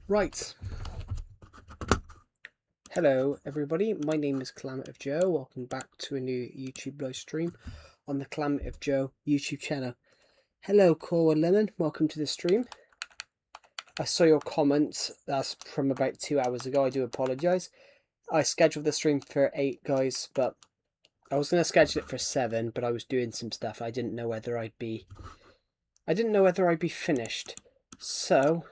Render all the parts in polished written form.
Right. Hello, everybody. My name is Calamity Joe. Welcome back to a new YouTube live stream on the Calamity Joe YouTube channel. Hello, Cora Lemon. Welcome to the stream. I saw your comment. That's from about 2 hours ago. I do apologise. I scheduled the stream for 8, guys, but I was going to schedule it for 7, but I was doing some stuff. I didn't know whether I'd be finished. So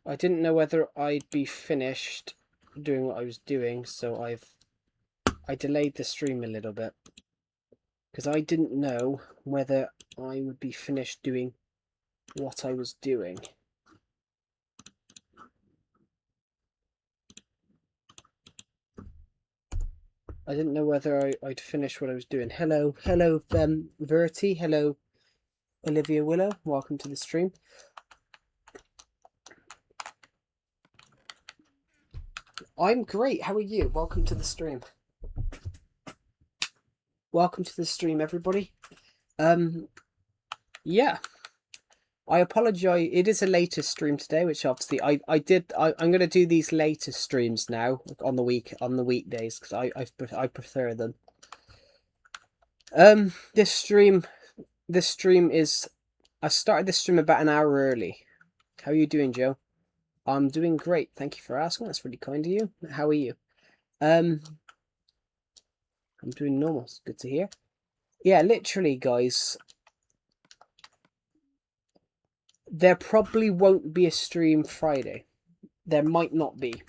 I didn't know whether I'd be finished doing what I was doing, so I delayed the stream a little bit because I didn't know whether I would be finished doing what I was doing. I didn't know whether I'd finish what I was doing. Hello, Verity. Hello, Olivia Willow. Welcome to the stream. I'm great. How are you? Welcome to the stream. Welcome to the stream, everybody. Yeah. I apologise. It is a later stream today, which obviously I'm going to do these later streams now on the weekdays because I prefer them. This stream is. I started this stream about an hour early. How are you doing, Joe? I'm doing great. Thank you for asking. That's really kind of you. How are you? I'm doing normal. It's good to hear. Yeah, literally, guys. There probably won't be a stream Friday. There might not be.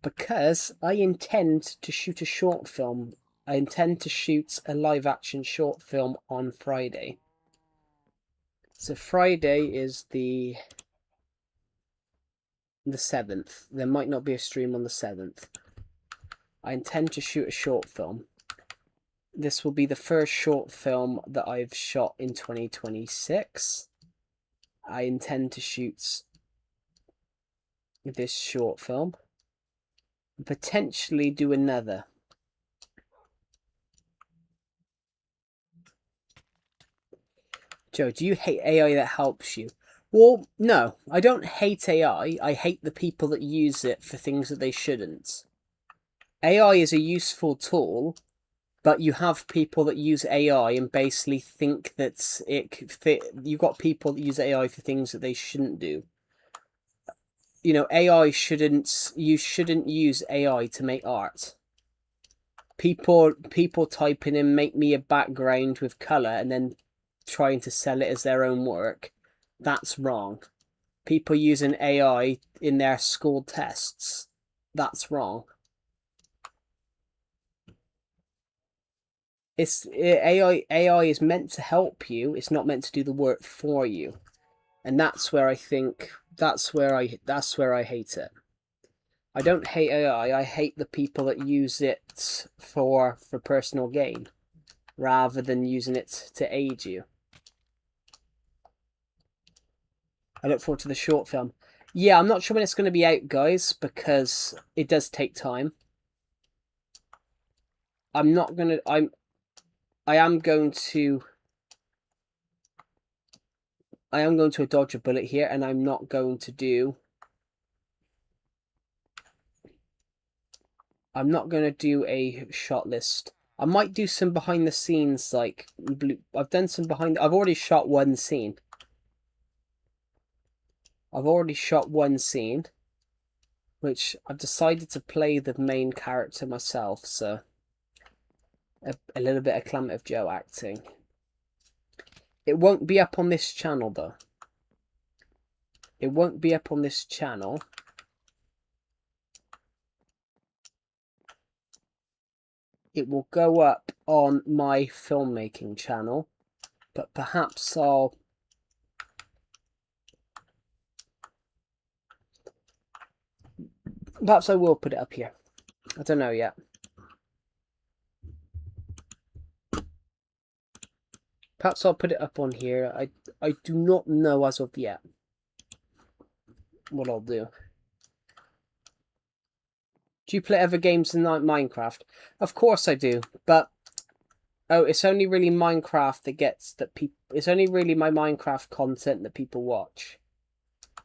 Because I intend to shoot a short film. I intend to shoot a live action short film on Friday. So Friday is the 7th. There might not be a stream on the 7th. I intend to shoot a short film. This will be the first short film that I've shot in 2026. I intend to shoot this short film. Potentially do another. Joe, do you hate AI that helps you? Well, no, I don't hate AI. I hate the people that use it for things that they shouldn't. AI is a useful tool, but you have people that use AI and basically think that you've got people that use AI for things that they shouldn't do. You know, you shouldn't use AI to make art. People typing in "make me a background with color" and then trying to sell it as their own work. That's wrong. People using AI in their school tests. That's wrong. AI is meant to help you. It's not meant to do the work for you. And that's where I think that's where I hate it. I don't hate AI. I hate the people that use it for personal gain rather than using it to aid you. I look forward to the short film. Yeah, I'm not sure when it's going to be out, guys, because it does take time. I am going to dodge a bullet here, and I'm not going to do a shot list. I might do some behind the scenes, like I've already shot one scene. Which I've decided to play the main character myself, so a little bit of Calamity Joe acting. It won't be up on this channel, though. It won't be up on this channel. It will go up on my filmmaking channel, but perhaps I will put it up here. I don't know yet. Perhaps I'll put it up on here. I do not know as of yet what I'll do. Do you play other games than Minecraft? Of course I do, but it's only really Minecraft it's only really my Minecraft content that people watch.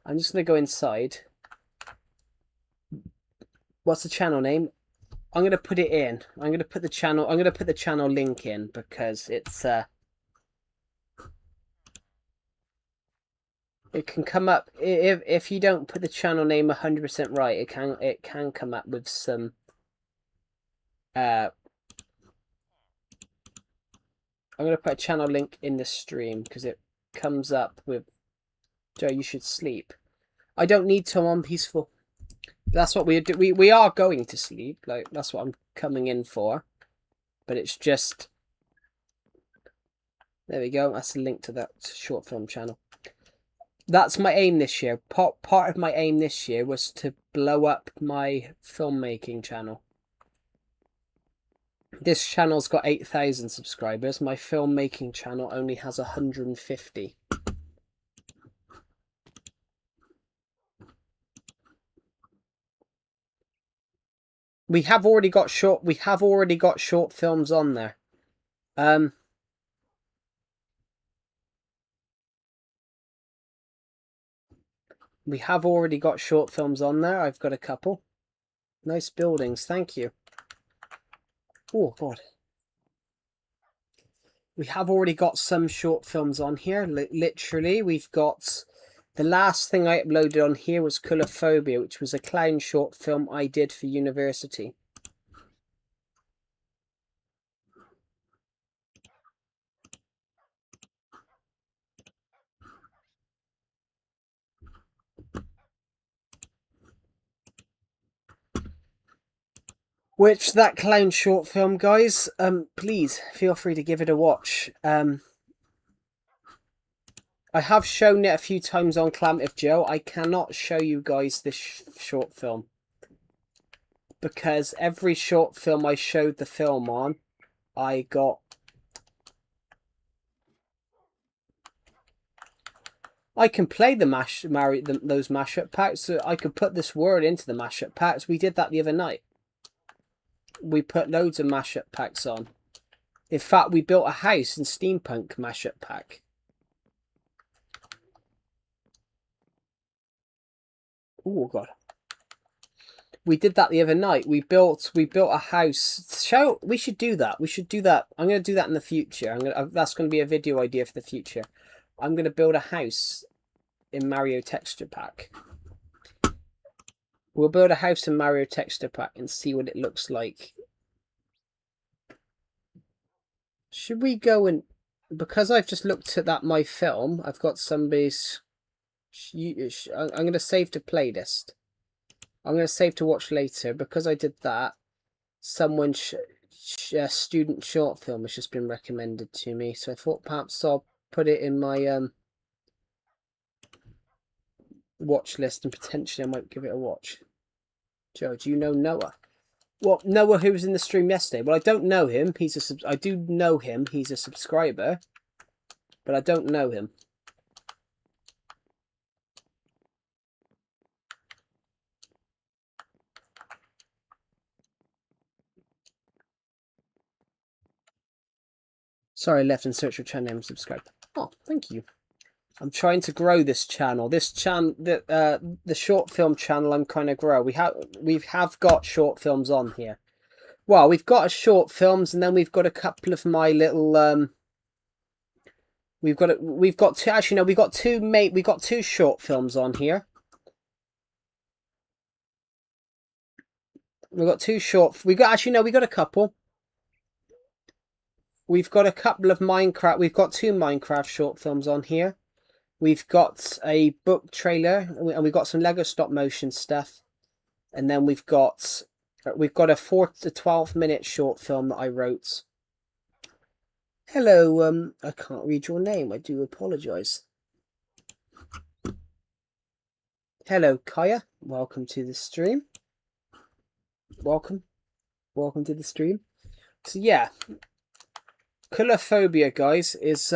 I'm just going to go inside. What's the channel name? I'm going to put it in. I'm going to put the channel link in because it's it can come up if you don't put the channel name 100% right, it can come up with some I'm going to put a channel link in the stream because it comes up with Joe, you should sleep. I don't need to. I'm peaceful. That's what we do. We are going to sleep. Like, that's what I'm coming in for. But it's just... There we go. That's a link to that short film channel. That's my aim this year. Part of my aim this year was to blow up my filmmaking channel. This channel's got 8,000 subscribers. My filmmaking channel only has 150. We have already got short films on there. We have already got short films on there. I've got a couple. Nice buildings, thank you. Oh god. We have already got some short films on here. Literally, we've got... The last thing I uploaded on here was Colophobia, which was a clown short film I did for university. Which, that clown short film, guys, please feel free to give it a watch. I have shown it a few times on Clamtive Joe. I cannot show you guys this short film. Because every short film I showed the film on, I got... I can play the those mashup packs. So I could put this word into the mashup packs. We did that the other night. We put loads of mashup packs on. In fact, we built a house in Steampunk mashup pack. Oh god. We did that the other night. We built a house. We should do that. We should do that. I'm going to do that in the future. That's going to be a video idea for the future. I'm going to build a house in Mario Texture Pack. We'll build a house in Mario Texture Pack and see what it looks like. Should we go and... Because I've just looked at my film, I've got somebody's... I'm going to save to playlist. I'm going to save to watch later. Because I did that, someone's student short film has just been recommended to me. So I thought perhaps I'll put it in my watch list and potentially I might give it a watch. Joe, do you know Noah? Well, Noah, who was in the stream yesterday. Well, I don't know him. I do know him. He's a subscriber, but I don't know him. Sorry, I left in search of channel name and subscribe. Oh, thank you. I'm trying to grow this channel. This channel, the short film channel, I'm kind of grow. We have got short films on here. Well, we've got a short films, and then we've got a couple of my little we've got two. Actually, no, we got two short films on here. We've got two short. We got a couple. We've got a couple of Minecraft. We've got two Minecraft short films on here. We've got a book trailer, and we've got some Lego stop motion stuff, and then we've got a 4 to 12-minute short film that I wrote. Hello, I can't read your name. I do apologise. Hello, Kaya. Welcome to the stream. Welcome to the stream. So yeah, Colophobia, guys, is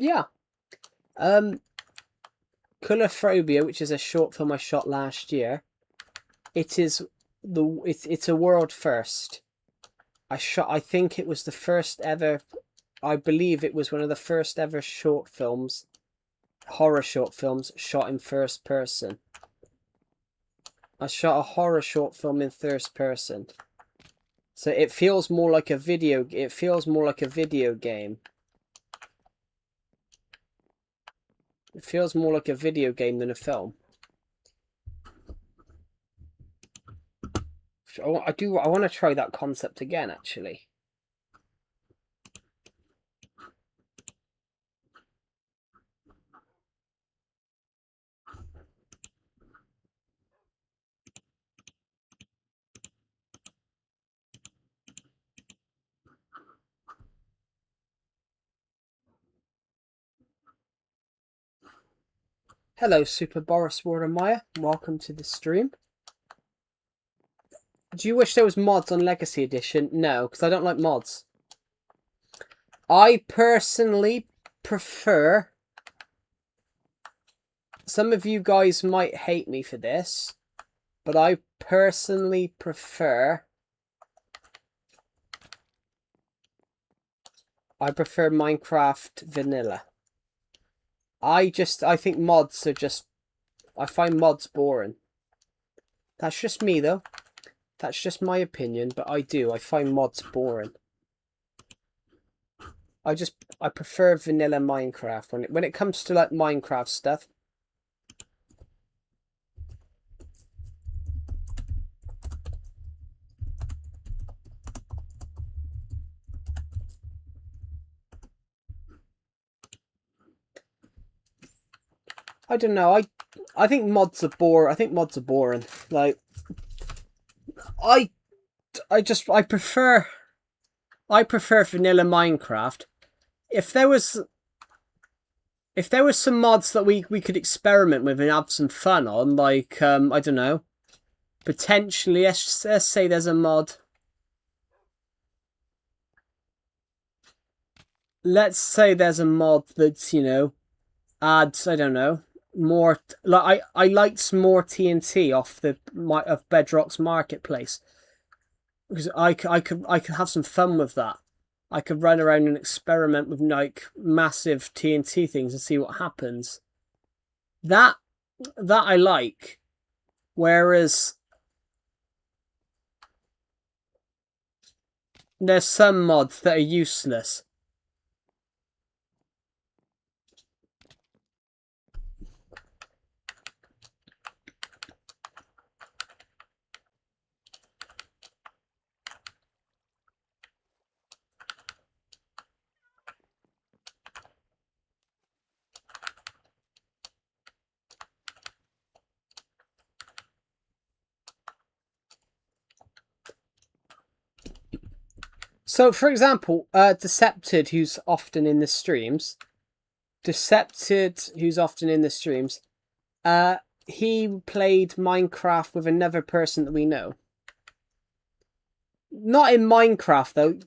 yeah. Colophobia, which is a short film I shot last year. It's a world first. I think it was the first ever I believe it was one of the first ever short films, horror short films, shot in first person. I shot a horror short film in first person. So it feels more like a video. It feels more like a video game. It feels more like a video game than a film. I want to try that concept again, actually. Hello, Super Boris Watermeyer. Welcome to the stream. Do you wish there was mods on Legacy Edition? No, because I don't like mods. I personally prefer... Some of you guys might hate me for this, but I personally prefer... I prefer Minecraft Vanilla. I think mods are just... I find mods boring. That's just me, though. That's just my opinion, but I find mods boring. I prefer vanilla Minecraft when it comes to like Minecraft stuff. I don't know. I think mods are boring. I think mods are boring. Like I prefer vanilla Minecraft. If there was some mods that we could experiment with and have some fun on, like I don't know, potentially let's say there's a mod. Let's say there's a mod that's, you know, adds, I don't know, more, like I liked more TNT off of Bedrock's marketplace, because I could have some fun with that. I could run around and experiment with like massive TNT things and see what happens. That I like. Whereas there's some mods that are useless. So, for example, Decepted, who's often in the streams, he played Minecraft with another person that we know. Not in Minecraft, though.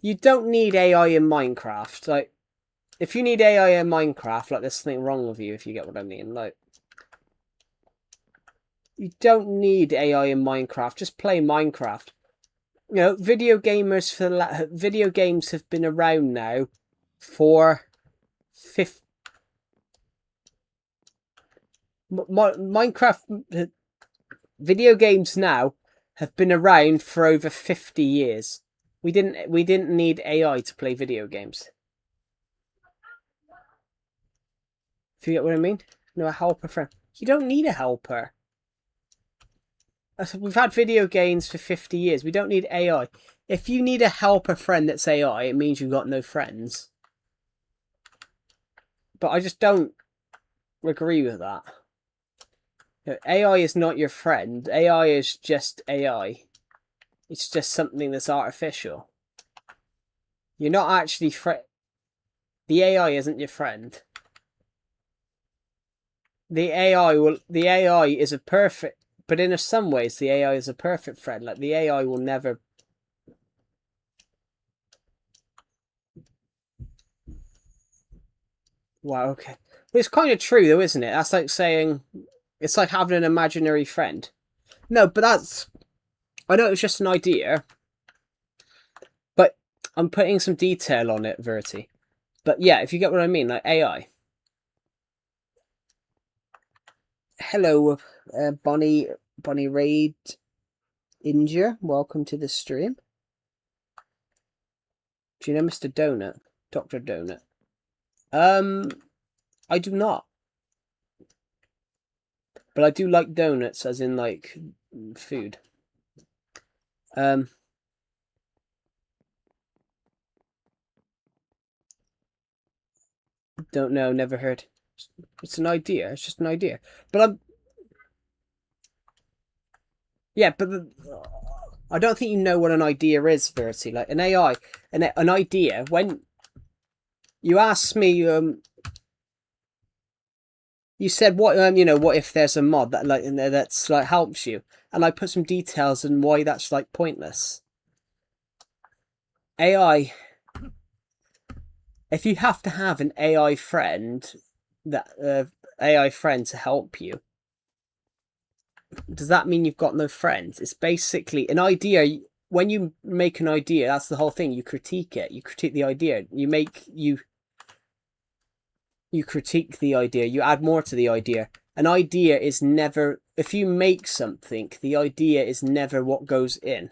You don't need AI in Minecraft. Like, if you need AI in Minecraft, like, there's something wrong with you, if you get what I mean. Like, you don't need AI in Minecraft. Just play Minecraft. You know, video games have been around now for Minecraft video games now have been around for over 50 years. We didn't need AI to play video games. If you get what I mean? No, a helper friend. You don't need a helper. We've had video games for 50 years. We don't need AI. If you need a helper friend that's AI, it means you've got no friends. But I just don't agree with that. You know, AI is not your friend. AI is just AI. It's just something that's artificial. You're not actually the AI isn't your friend. The AI is a perfect, but in some ways the AI is a perfect friend. Like, the AI will never... Wow, okay. Well, it's kind of true though, isn't it? That's like saying, it's like having an imaginary friend. No, but that's... I know it's just an idea. But I'm putting some detail on it, Verity. But yeah, if you get what I mean, like AI. Hello, Bonnie Raid Injure. Welcome to the stream. Do you know Mr. Donut? Dr. Donut? I do not. But I do like donuts, as in, like, food. Don't know, never heard. It's an idea. It's just an idea. But I'm... Yeah, but I don't think you know what an idea is, Verity. Like, an AI, an idea, when... You asked me, you said what what if there's a mod that like in there that's like helps you, and I put some details on why that's like pointless. AI, if you have to have an AI friend to help you, does that mean you've got no friends? It's basically an idea. When you make an idea, that's the whole thing. You critique it. You critique the idea. You critique the idea, you add more to the idea. An idea is never, if you make something, the idea is never what goes in.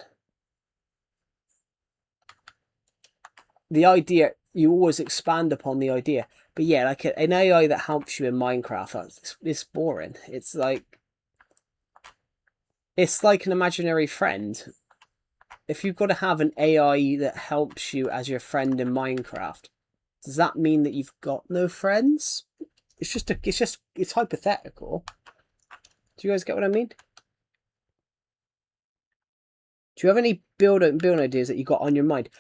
The idea, you always expand upon the idea. But yeah, like an AI that helps you in Minecraft, it's boring. It's like an imaginary friend. If you've got to have an AI that helps you as your friend in Minecraft, does that mean that you've got no friends? It's hypothetical. Do you guys get what I mean? Do you have any build ideas that you got on your mind?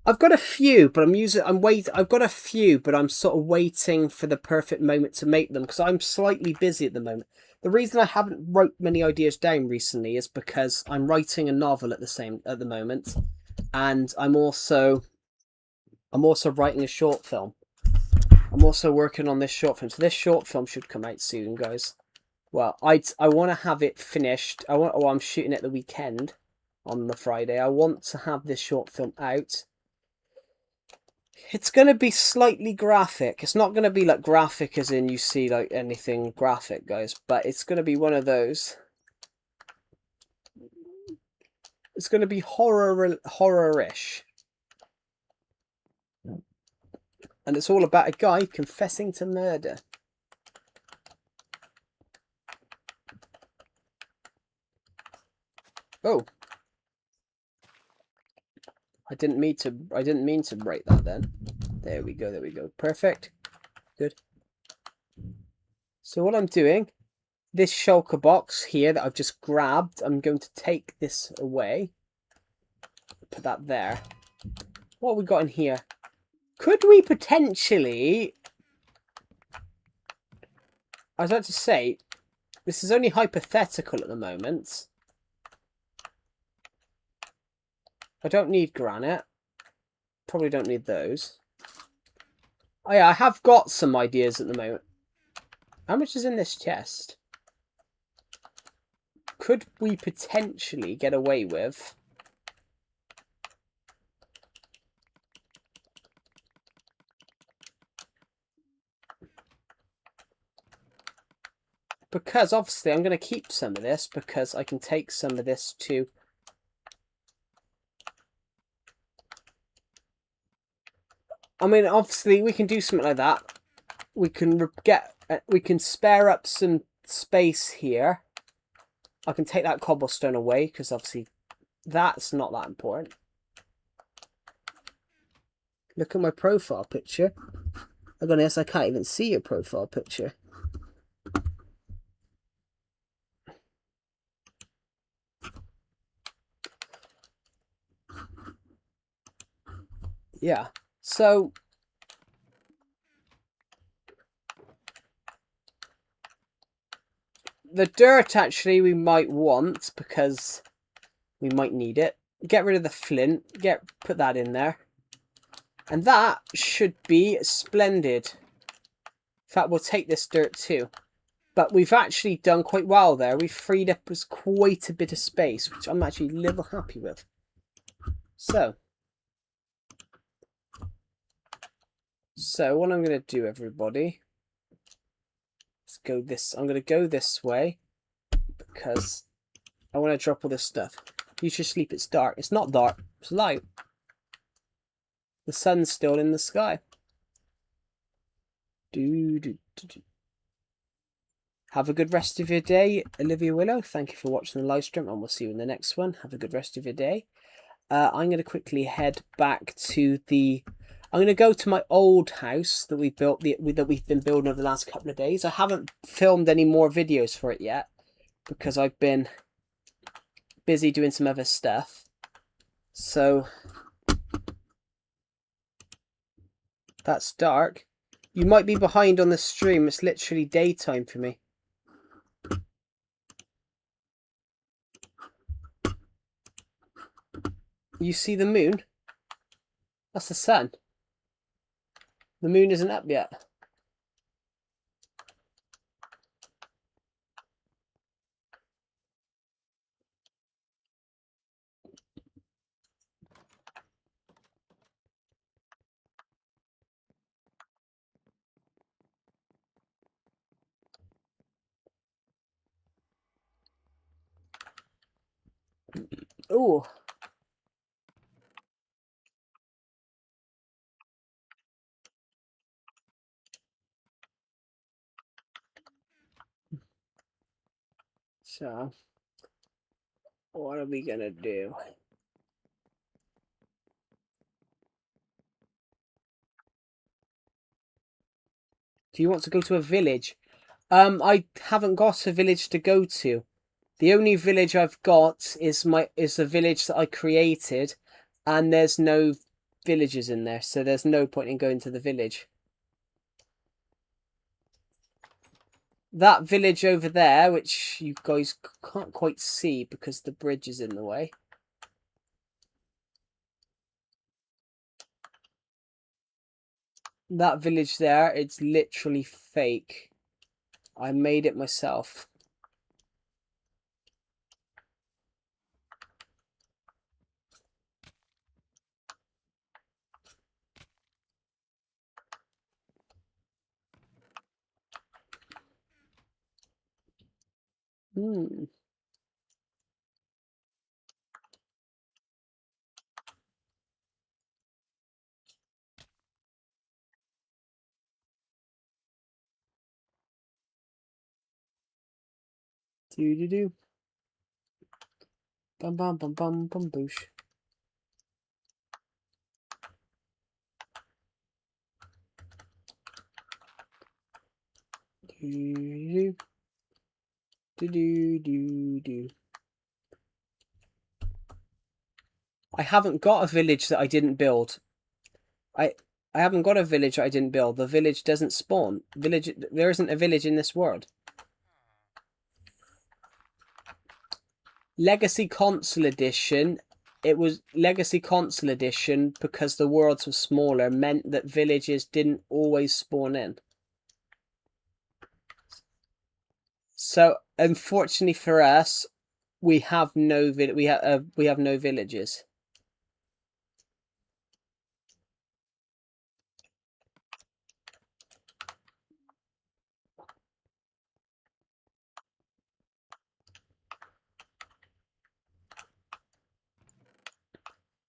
I've got a few, but I've got a few, but I'm sort of waiting for the perfect moment to make them because I'm slightly busy at the moment. The reason I haven't wrote many ideas down recently is because I'm writing a novel at the moment, and I'm also writing a short film. I'm also working on this short film, so this short film should come out soon, guys. Well, I want to have it finished. I'm shooting it the weekend on the Friday. I want to have this short film out. It's going to be slightly graphic. It's not going to be like graphic as in you see like anything graphic, guys, but it's going to be one of those. It's going to be horror-ish. And it's all about a guy confessing to murder. Oh. I didn't mean to break that then. There we go. Perfect. Good. So what I'm doing, this shulker box here that I've just grabbed, I'm going to take this away. Put that there. What have we got in here? Could we potentially... I was about to say, this is only hypothetical at the moment. I don't need granite. Probably don't need those. Oh yeah, I have got some ideas at the moment. How much is in this chest? Could we potentially get away with... Because obviously I'm going to keep some of this because I can take some of this to... I mean, obviously we can do something like that. We can spare up some space here. I can take that cobblestone away because obviously that's not that important. Look at my profile picture. I'm gonna guess I can't even see your profile picture. Yeah, so the dirt actually we might want because we might need it. Get rid of the flint, put that in there. And that should be splendid. In fact, we'll take this dirt too. But we've actually done quite well there. We've freed up us quite a bit of space, which I'm actually a little happy with. So what I'm going to do, everybody, is go this. I'm going to go this way because I want to drop all this stuff. You should sleep. It's dark. It's not dark. It's light. The sun's still in the sky. Have a good rest of your day, Olivia Willow. Thank you for watching the live stream, and we'll see you in the next one. Have a good rest of your day. I'm going to quickly head back to the... I'm going to go to my old house that we built, that we've been building over the last couple of days. I haven't filmed any more videos for it yet because I've been busy doing some other stuff. So that's dark. You might be behind on the stream. It's literally daytime for me. You see the moon? That's the sun. The moon isn't up yet. Oh. So, what are we gonna do? Do you want to go to a village? I haven't got a village to go to. The only village I've got is the village that I created, and there's no villagers in there, so there's no point in going to the village. That village over there, which you guys can't quite see because the bridge is in the way. That village there, it's literally fake. I made it myself. Hmm. Do. Bum bum bum bum bum boosh. Do. I haven't got a village that I didn't build. I haven't got a village that I didn't build. The village doesn't spawn. There isn't a village in this world. Legacy Console Edition. It was Legacy Console Edition because the worlds were smaller, meant that villages didn't always spawn in. So, unfortunately for us, we have no no villages.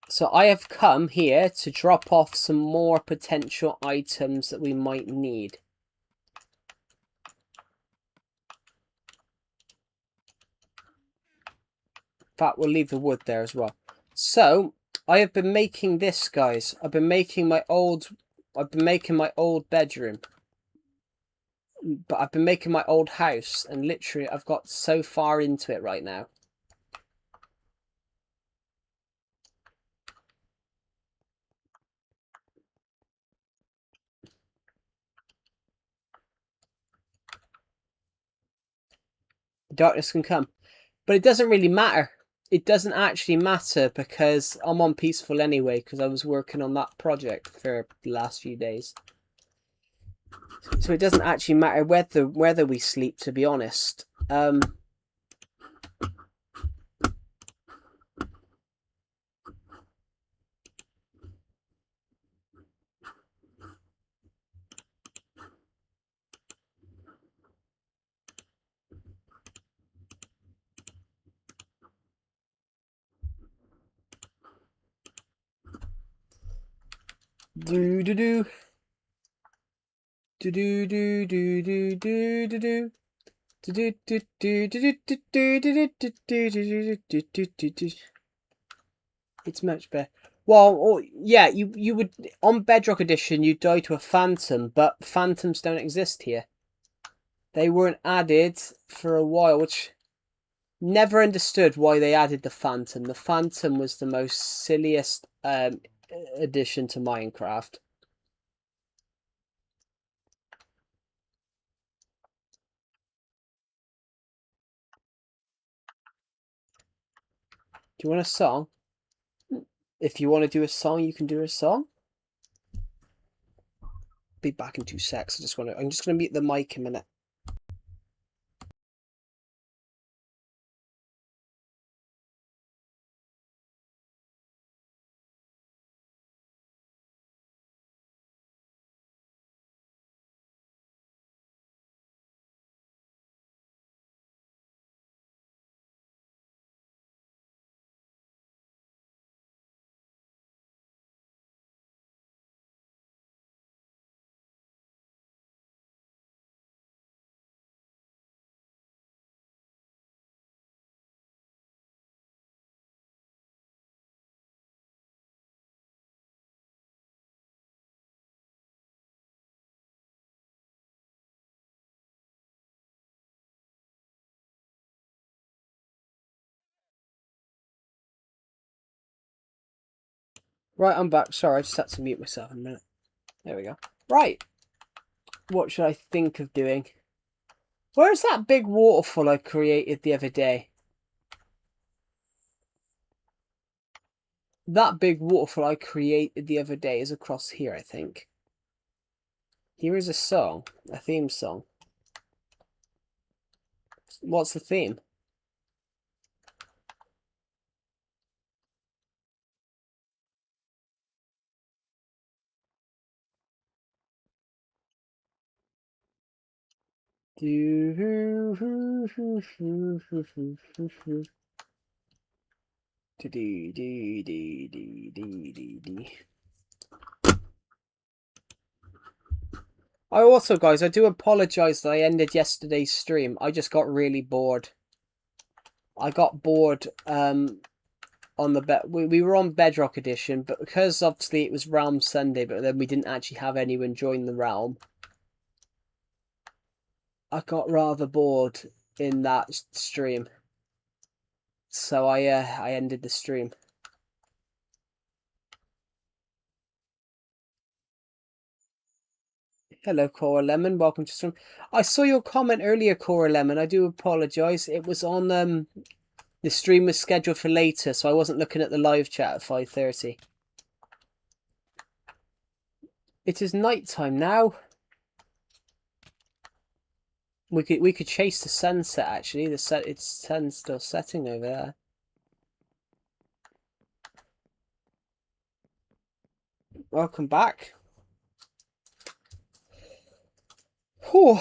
So I have come here to drop off some more potential items that we might need. In fact, we'll leave the wood there as well. So I have been making this, guys. I've been making my old bedroom. But I've been making my old house, and literally I've got so far into it right now. Darkness can come. But it doesn't really matter. It doesn't actually matter because I'm on peaceful anyway because I was working on that project for the last few days. So it doesn't actually matter whether we sleep, to be honest. Do do do do do do do do do do do. It's much better. Well, yeah, you would on Bedrock Edition you die to a phantom, but phantoms don't exist here. They weren't added for a while, which never understood why they added the phantom. The phantom was the most silliest addition to Minecraft. Do you want a song? If you want to do a song, you can do a song. Be back in 2 secs. I'm just gonna mute the mic a minute. Right, I'm back. Sorry, I just had to mute myself in a minute. There we go. Right. What should I think of doing? Where's that big waterfall I created the other day? That big waterfall I created the other day is across here, I think. Here is a song. A theme song. What's the theme? I also, guys, I do apologise that I ended yesterday's stream. I just got really bored. I got bored on the we were on Bedrock Edition, but because obviously it was Realm Sunday, but then we didn't actually have anyone join the Realm. I got rather bored in that stream, so I ended the stream. Hello, Cora Lemon. Welcome to stream. I saw your comment earlier, Cora Lemon. I do apologise. It was on the stream was scheduled for later, so I wasn't looking at the live chat at 5:30. It is night time now. We could chase the sunset actually. It's sun's still setting over there. Welcome back. Whew.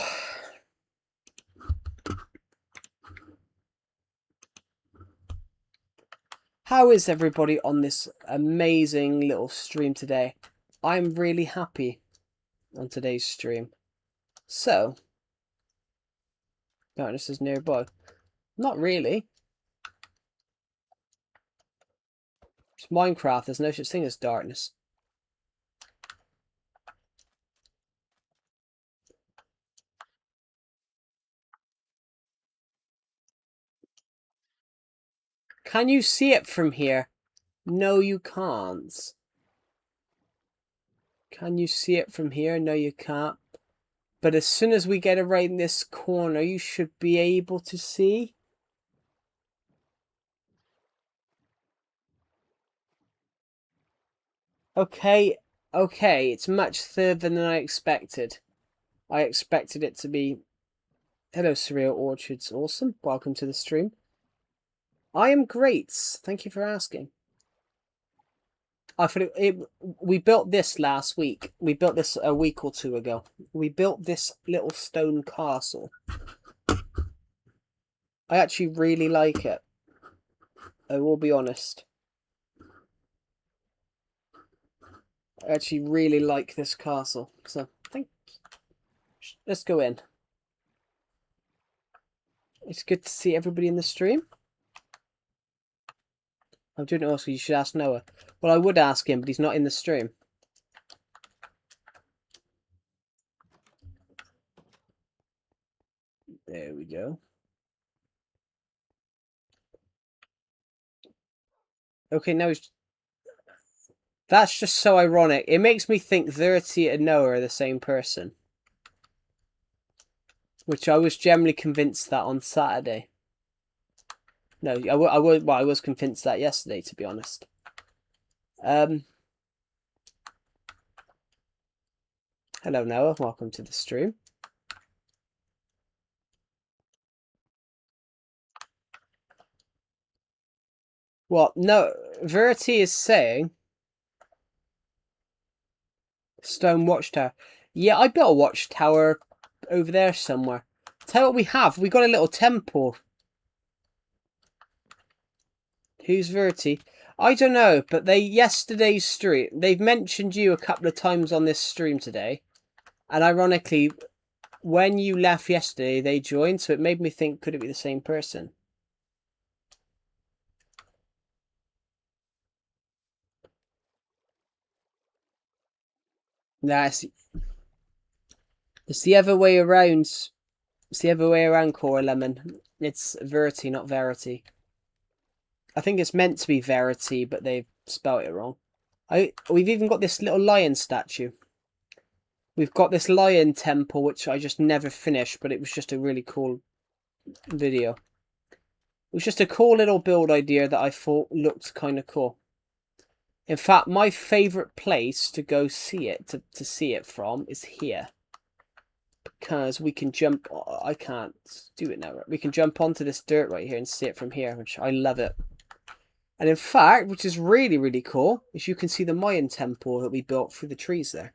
How is everybody on this amazing little stream today? I'm really happy on today's stream. So, darkness is nearby. Not really. It's Minecraft. There's no such thing as darkness. Can you see it from here? No, you can't. Can you see it from here? No, you can't. But as soon as we get it right in this corner, you should be able to see. Okay, okay, it's much further than I expected. I expected it to be... Hello, Surreal Orchards. Awesome. Welcome to the stream. I am great. Thank you for asking. I thought we built this last week. We built this a week or two ago. We built this little stone castle. I actually really like it. I will be honest. I actually really like this castle. So, let's go in. It's good to see everybody in the stream. I'm doing it also. You should ask Noah. Well, I would ask him, but he's not in the stream. There we go. Okay, now he's... That's just so ironic. It makes me think Verity and Noah are the same person. Which I was generally convinced that on Saturday. No, I was convinced that yesterday, to be honest. Hello, Noah. Welcome to the stream. Well, no, Verity is saying Stone Watchtower. Yeah, I built a watchtower over there somewhere. Tell you what we have. We got a little temple. Who's Verity? I don't know, but yesterday's stream, they've mentioned you a couple of times on this stream today. And ironically, when you left yesterday, they joined, so it made me think, could it be the same person? Nah, it's the other way around. It's the other way around, Cora Lemon. It's Verity, not Verity. I think it's meant to be Verity, but they've spelled it wrong. We've even got this little lion statue. We've got this lion temple, which I just never finished, but it was just a really cool video. It was just a cool little build idea that I thought looked kind of cool. In fact, my favourite place to go see it, to see it from, is here. Because we can jump... I can't do it now. Right? We can jump onto this dirt right here and see it from here, which I love it. And in fact, which is really, really cool, is you can see the Mayan temple that we built through the trees there.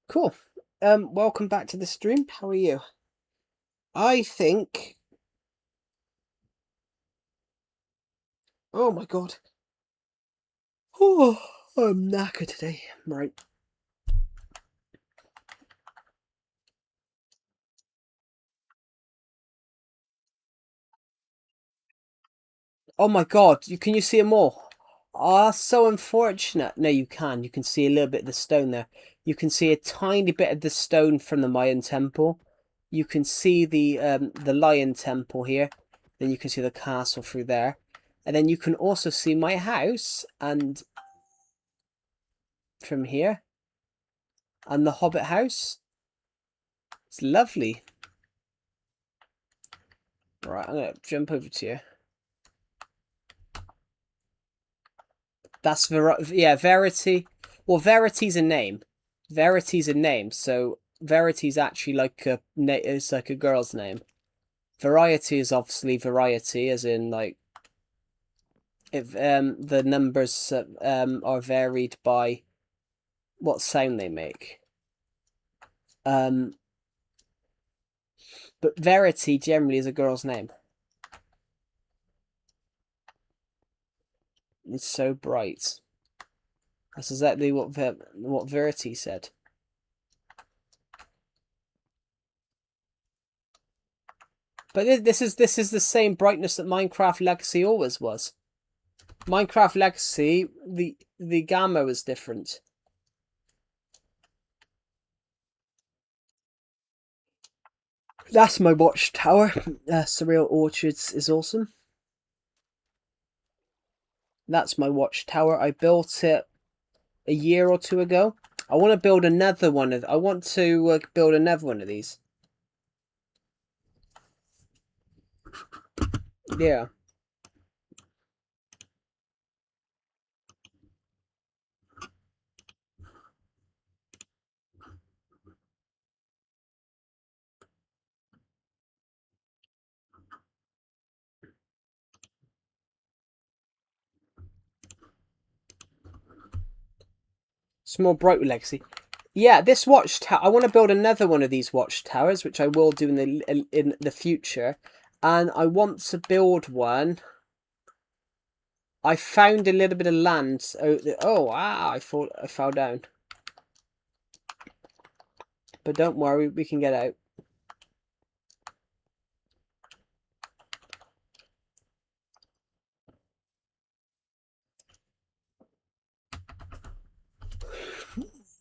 Cool. Welcome back to the stream. How are you? I think... Oh my god. Oh, I'm knackered today. Right. Oh my god, can you see them all? Ah, so unfortunate. No, you can. You can see a little bit of the stone there. You can see a tiny bit of the stone from the Mayan temple. You can see the lion temple here. Then you can see the castle through there. And then you can also see my house and from here. And the Hobbit house. It's lovely. Right, I'm going to jump over to you. That's Verity. Well, Verity's a name. Verity's a name, so Verity's actually like it's like a girl's name. Variety is obviously variety, as in like if the numbers are varied by what sound they make. But Verity generally is a girl's name. It's so bright. That's exactly what Verity said. But this is the same brightness that Minecraft Legacy always was. Minecraft Legacy, the gamma was different. That's my watchtower. Surreal Orchards is awesome. That's my watchtower. I built it a year or two ago. I want to build another one. I want to build another one of these. Yeah. Small bright with legacy. Yeah, this watchtower. I want to build another one of these watchtowers, which I will do in the future. And I want to build one. I found a little bit of land. Oh wow! I thought I fell down. But don't worry, we can get out.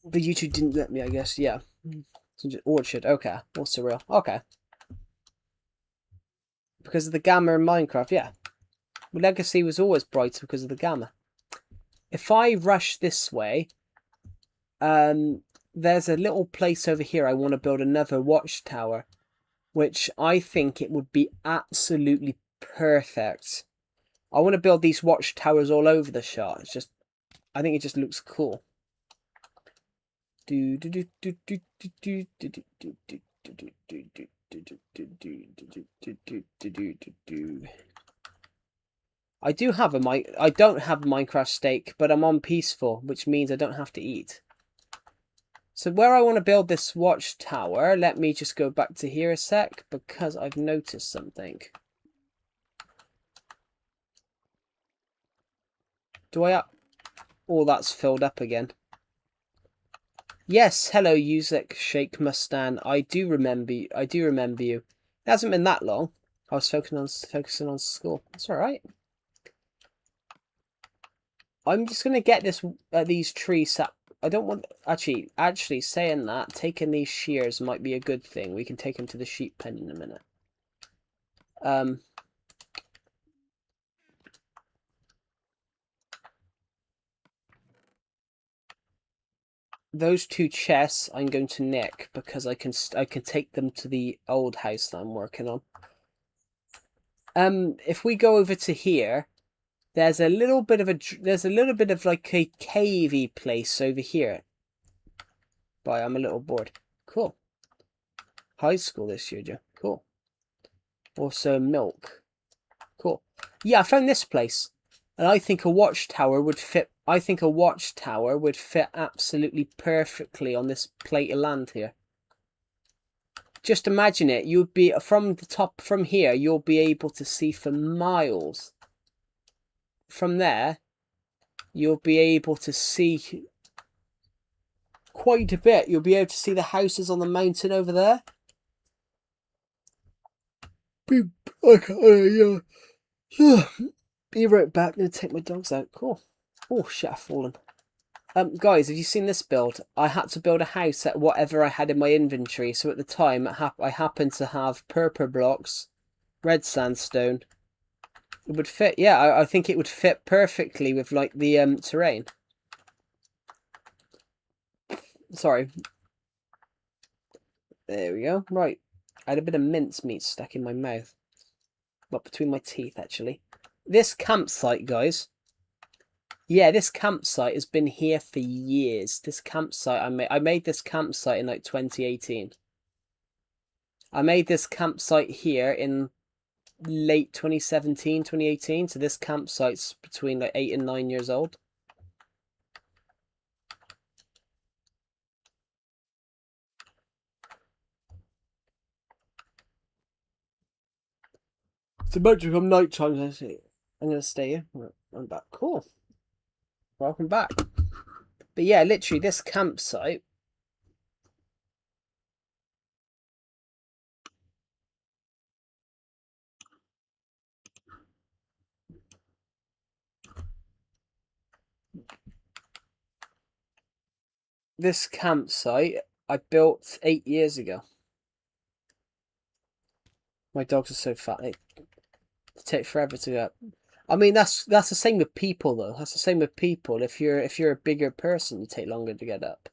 But YouTube didn't let me, I guess. Yeah. Orchard. Okay. What's surreal? Okay. Because of the gamma in Minecraft, yeah. Legacy was always brighter because of the gamma. If I rush this way, there's a little place over here I want to build another watchtower, which I think it would be absolutely perfect. I want to build these watchtowers all over the shot. It's just, I think it just looks cool. I do have I don't have a Minecraft steak, but I'm on peaceful, which means I don't have to eat. So where I want to build this watchtower, let me just go back to here a sec, because I've noticed something. Do I up? Oh, that's filled up again. Yes, hello, Yuzek Sheikh Mustan. I do remember you. It hasn't been that long. I was focusing on school. That's all right. I'm just gonna get these trees up. I don't want actually saying that, taking these shears might be a good thing. We can take them to the sheep pen in a minute. Those two chests I'm going to nick because I can take them to the old house that I'm working on. If we go over to here, there's a little bit of like a cavey place over here. But I'm a little bored. Cool. High school this year, Joe. Cool. Also milk. Cool. Yeah, I found this place. And I think a watchtower would fit. I think a watchtower would fit absolutely perfectly on this plate of land here. Just imagine it. You'd be from the top, from here, you'll be able to see for miles. From there, you'll be able to see quite a bit. You'll be able to see the houses on the mountain over there. Okay, yeah. Be right back. I'm gonna take my dogs out. Cool. Oh shit, I've fallen. Guys, have you seen this build? I had to build a house at whatever I had in my inventory. So at the time, I happened to have purple blocks, red sandstone. It would fit. Yeah, I think it would fit perfectly with like the terrain. Sorry. There we go. Right. I had a bit of mincemeat stuck in my mouth. Well, between my teeth, actually. This campsite, guys. Yeah, this campsite has been here for years. This campsite, I made this campsite in like 2018. I made this campsite here in late 2017, 2018. So this campsite's between like 8 and 9 years old. It's about to become night time. I'm gonna stay here. I'm back. Cool. Welcome back. But yeah, literally this campsite. This campsite I built 8 years ago. My dogs are so fat. They take forever to get up. I mean, that's the same with people though. That's the same with people. If you're a bigger person, you take longer to get up.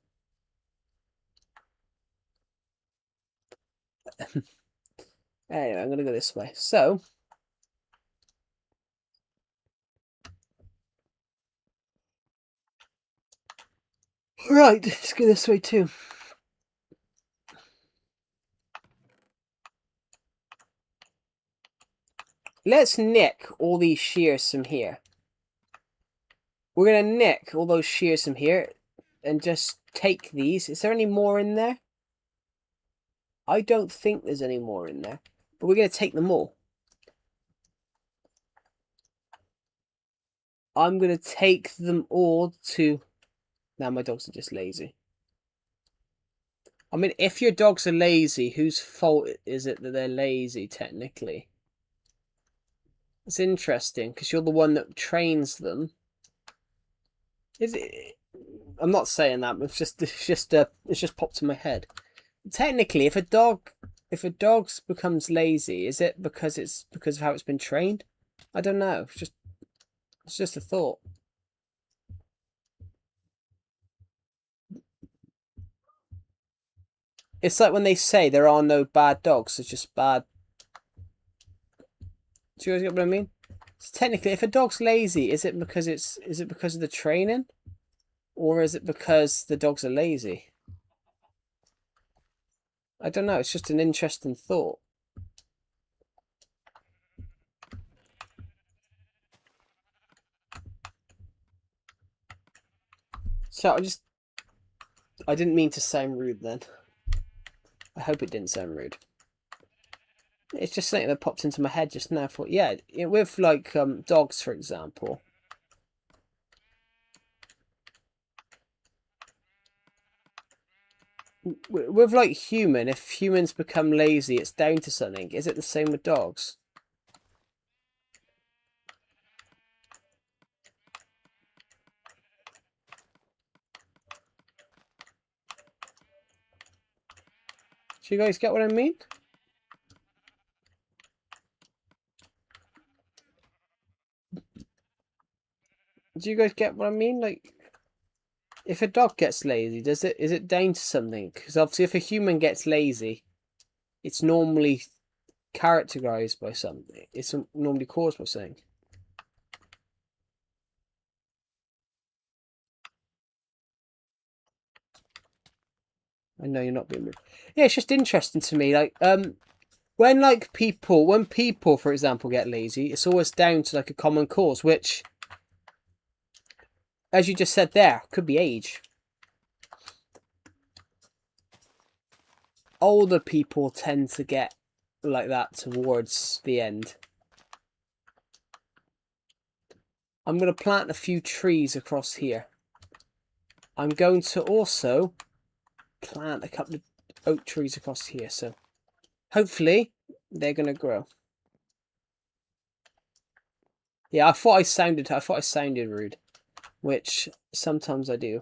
Anyway, I'm gonna go this way. So, right, let's go this way too. Let's nick all these shears from here. We're gonna nick all those shears from here. and just take these. Is there any more in there? I don't think there's any more in there. But we're going to take them all. I'm going to take them all to... Now my dogs are just lazy. I mean, if your dogs are lazy, whose fault is it that they're lazy, technically? It's interesting, because you're the one that trains them. Is it... I'm not saying that, but it's just popped in my head. Technically, if a dog becomes lazy, is it because of how it's been trained? I don't know. It's just a thought. It's like when they say there are no bad dogs, it's just bad. Do you guys get what I mean? So technically, if a dog's lazy, is it because of the training, or is it because the dogs are lazy? I don't know. It's just an interesting thought. So I didn't mean to sound rude then. I hope it didn't sound rude. It's just something that popped into my head just now. I thought, yeah, with like dogs, for example. With like if humans become lazy, it's down to something. Is it the same with dogs? Do you guys get what I mean? Do you guys get what I mean? Like, if a dog gets lazy, is it down to something? Because obviously, if a human gets lazy, it's normally characterized by something. It's normally caused by something. I know you're not being rude. Yeah, it's just interesting to me. Like, when people, for example, get lazy, it's always down to like a common cause, which, as you just said there, could be age. Older people tend to get like that towards the end. I'm going to plant a few trees across here. I'm going to also plant a couple of oak trees across here, so hopefully they're going to grow. Yeah, I thought I sounded rude, which sometimes I do.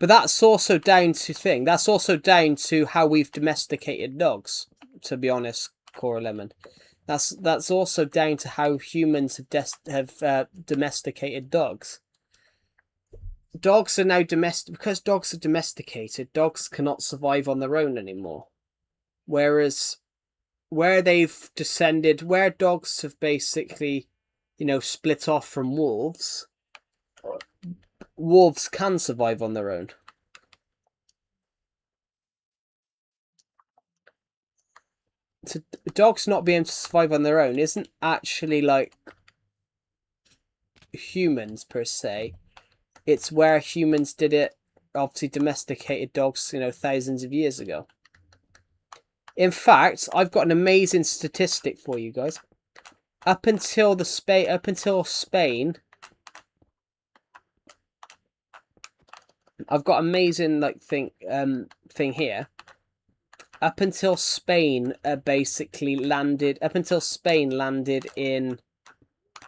But that's also down to how we've domesticated dogs, to be honest, Cora Lemon. That's also down to how humans have domesticated dogs. Dogs are now because dogs are domesticated. Dogs cannot survive on their own anymore. Whereas where dogs have basically, split off from wolves, wolves can survive on their own. So dogs not being able to survive on their own isn't actually like humans per se. It's where humans did it, obviously domesticated dogs, thousands of years ago. In fact, I've got an amazing statistic for you guys. Up until Spain, I've got amazing thing here. Up until Spain landed in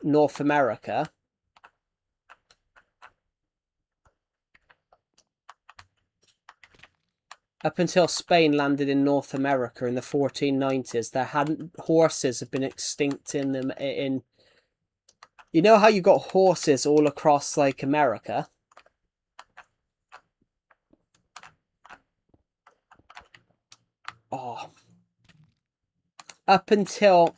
North America. Up until Spain landed in North America in the 1490s, horses have been extinct in. You know how you got horses all across like America? Oh. Up until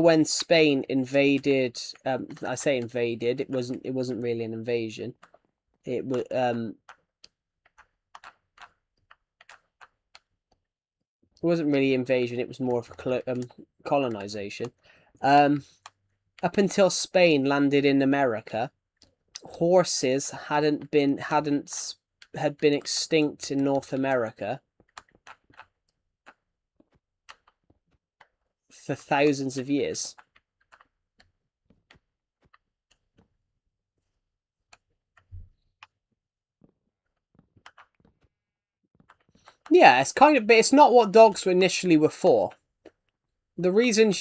when Spain invaded, I say invaded, it wasn't really an invasion. It was wasn't really invasion, it was more of a colonization. Up until Spain landed in America, horses had been extinct in North America for thousands of years. Yeah, it's kind of, but it's not what dogs initially were for. The reason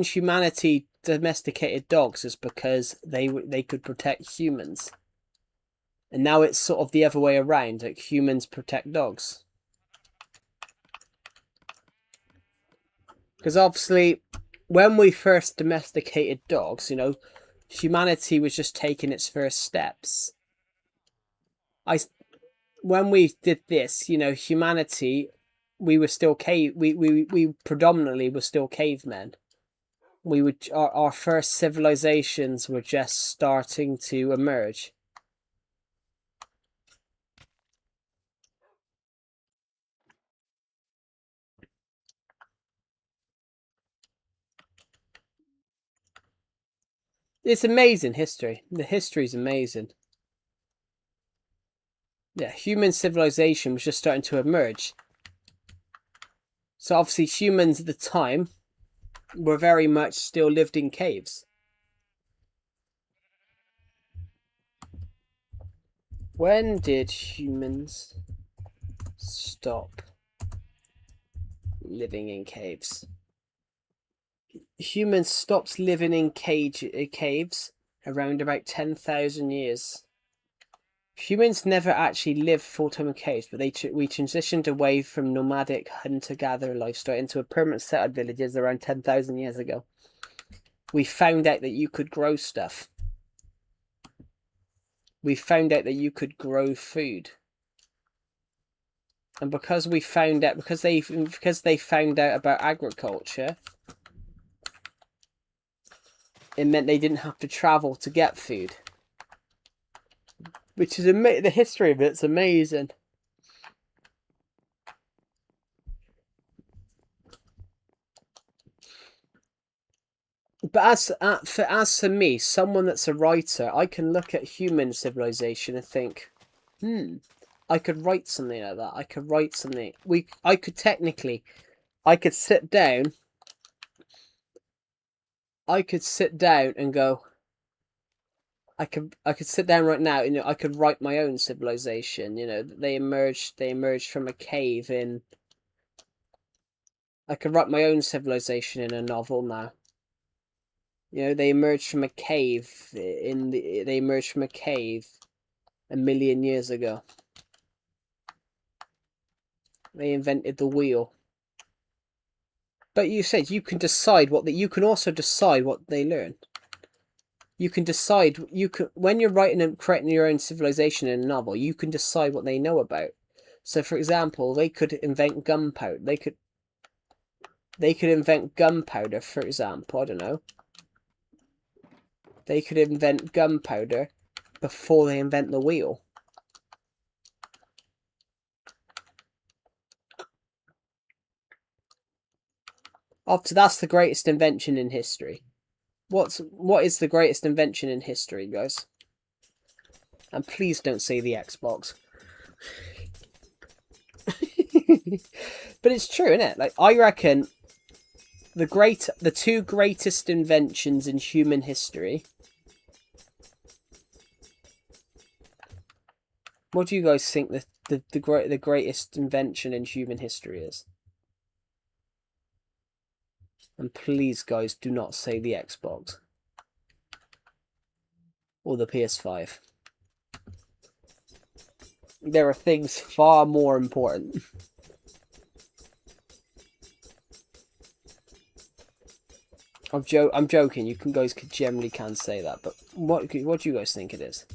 humanity domesticated dogs is because they could protect humans, and now it's sort of the other way around. Like humans protect dogs, because obviously, when we first domesticated dogs, humanity was just taking its first steps. I When we did this, humanity, we were still we predominantly were still cavemen. Our first civilizations were just starting to emerge. It's amazing history. The history is amazing. Yeah, human civilization was just starting to emerge. So obviously humans at the time were very much still lived in caves. When did humans stop living in caves? Humans stopped living in caves around about 10,000 years. Humans never actually lived full-time in caves, but we transitioned away from nomadic hunter-gatherer lifestyle into a permanent settled villages around 10,000 years ago. We found out that you could grow stuff. We found out that you could grow food. And because we found out, because they found out about agriculture, it meant they didn't have to travel to get food. Which is the history of it's amazing. But as for me, someone that's a writer, I can look at human civilization and think, I could write something like that. I could write something. I could sit down. I could sit down and go. I could sit down right now. I could write my own civilization. They emerged from a cave in. I could write my own civilization in a novel now. They emerged from a cave they emerged from a cave 1,000,000 years ago. They invented the wheel. But you said you can decide you can also decide what they learn. You can decide when you're writing and creating your own civilization in a novel, you can decide what they know about. So for example, they could invent gunpowder. They could invent gunpowder, for example, I don't know. They could invent gunpowder before they invent the wheel. That's the greatest invention in history. What is the greatest invention in history, guys? And please don't say the Xbox. But it's true, isn't it? Like, I reckon the two greatest inventions in human history. What do you guys think the greatest invention in human history is? And please, guys, do not say the Xbox or the PS5. There are things far more important. I'm joking. You guys generally can say that, but what do you guys think it is?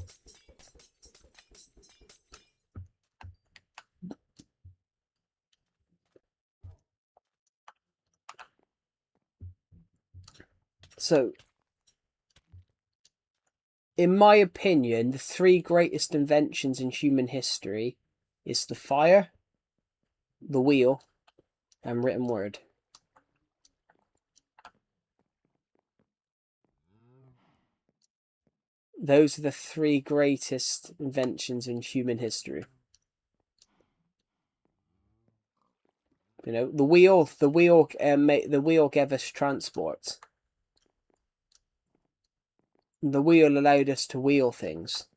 So, in my opinion, the three greatest inventions in human history is the fire, the wheel, and written word. Those are the three greatest inventions in human history. You know, the wheel gave us transport. The wheel allowed us to wheel things.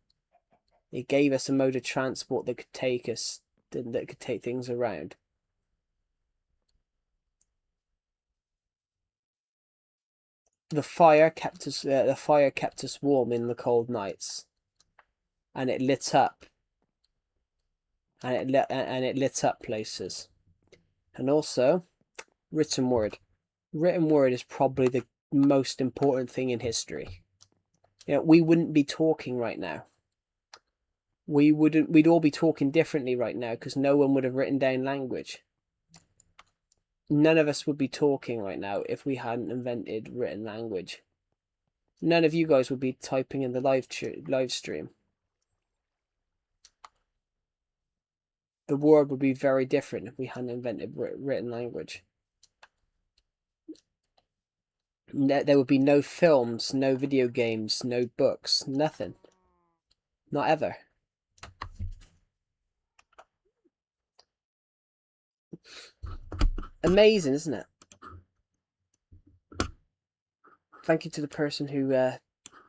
It gave us a mode of transport that could take us, that could take things around. The fire kept us warm in the cold nights, and it lit up, and it lit up places. And also, written word. Written word is probably the most important thing in history. You know, we wouldn't be talking right now. We'd all be talking differently right now because no one would have written down language. None of us would be talking right now if we hadn't invented written language. None of you guys would be typing in the live stream. The world would be very different if we hadn't invented written language. There would be no films, no video games, no books, nothing. Not ever. Amazing, isn't it? Thank you to the person who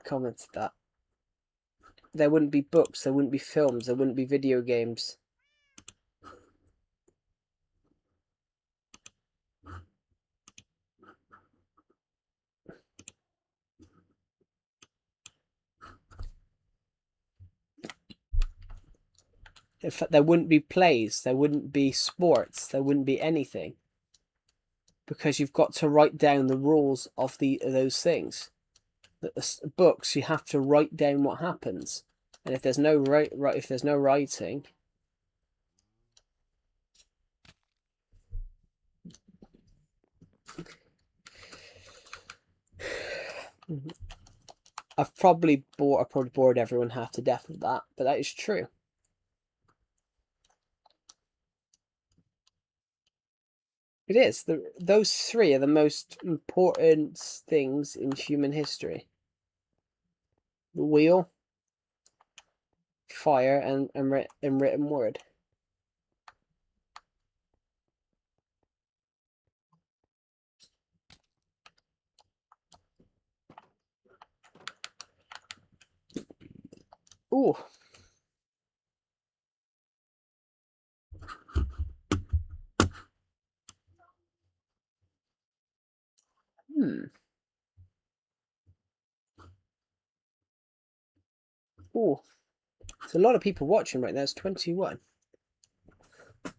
commented that. There wouldn't be books, there wouldn't be films, there wouldn't be video games. In fact, there wouldn't be plays, there wouldn't be sports, there wouldn't be anything. Because you've got to write down the rules of those things. The books, you have to write down what happens. And if there's no writing, I've probably bored everyone half to death with that, but that is true. It is. Those three are the most important things in human history. The wheel, fire, and written word. Ooh. Ooh. There's a lot of people watching right now. It's 21.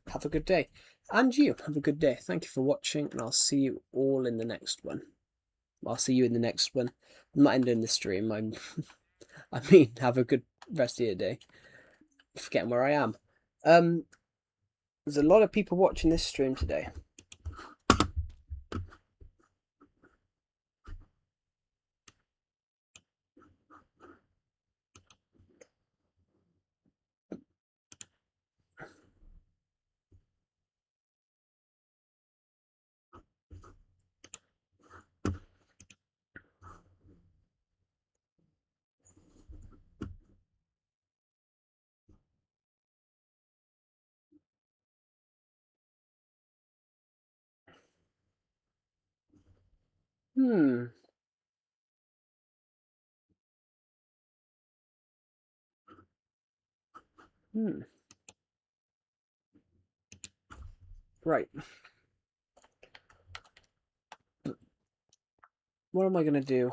Have a good day. And you, have a good day. Thank you for watching, and I'll see you all in the next one. I'll see you in the next one. I'm not ending the stream. I mean, have a good rest of your day. Forgetting where I am. There's a lot of people watching this stream today. Hmm. Hmm. Right. What am I gonna do?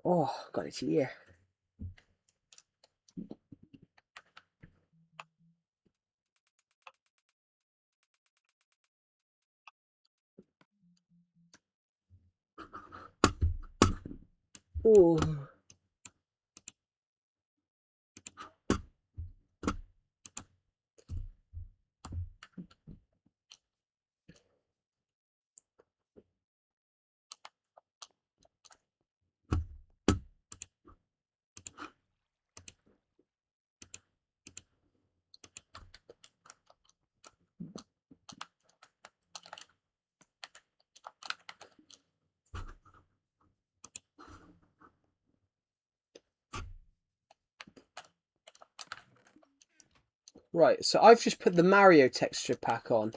Oh, got it here. Oh. Right, so I've just put the Mario texture pack on.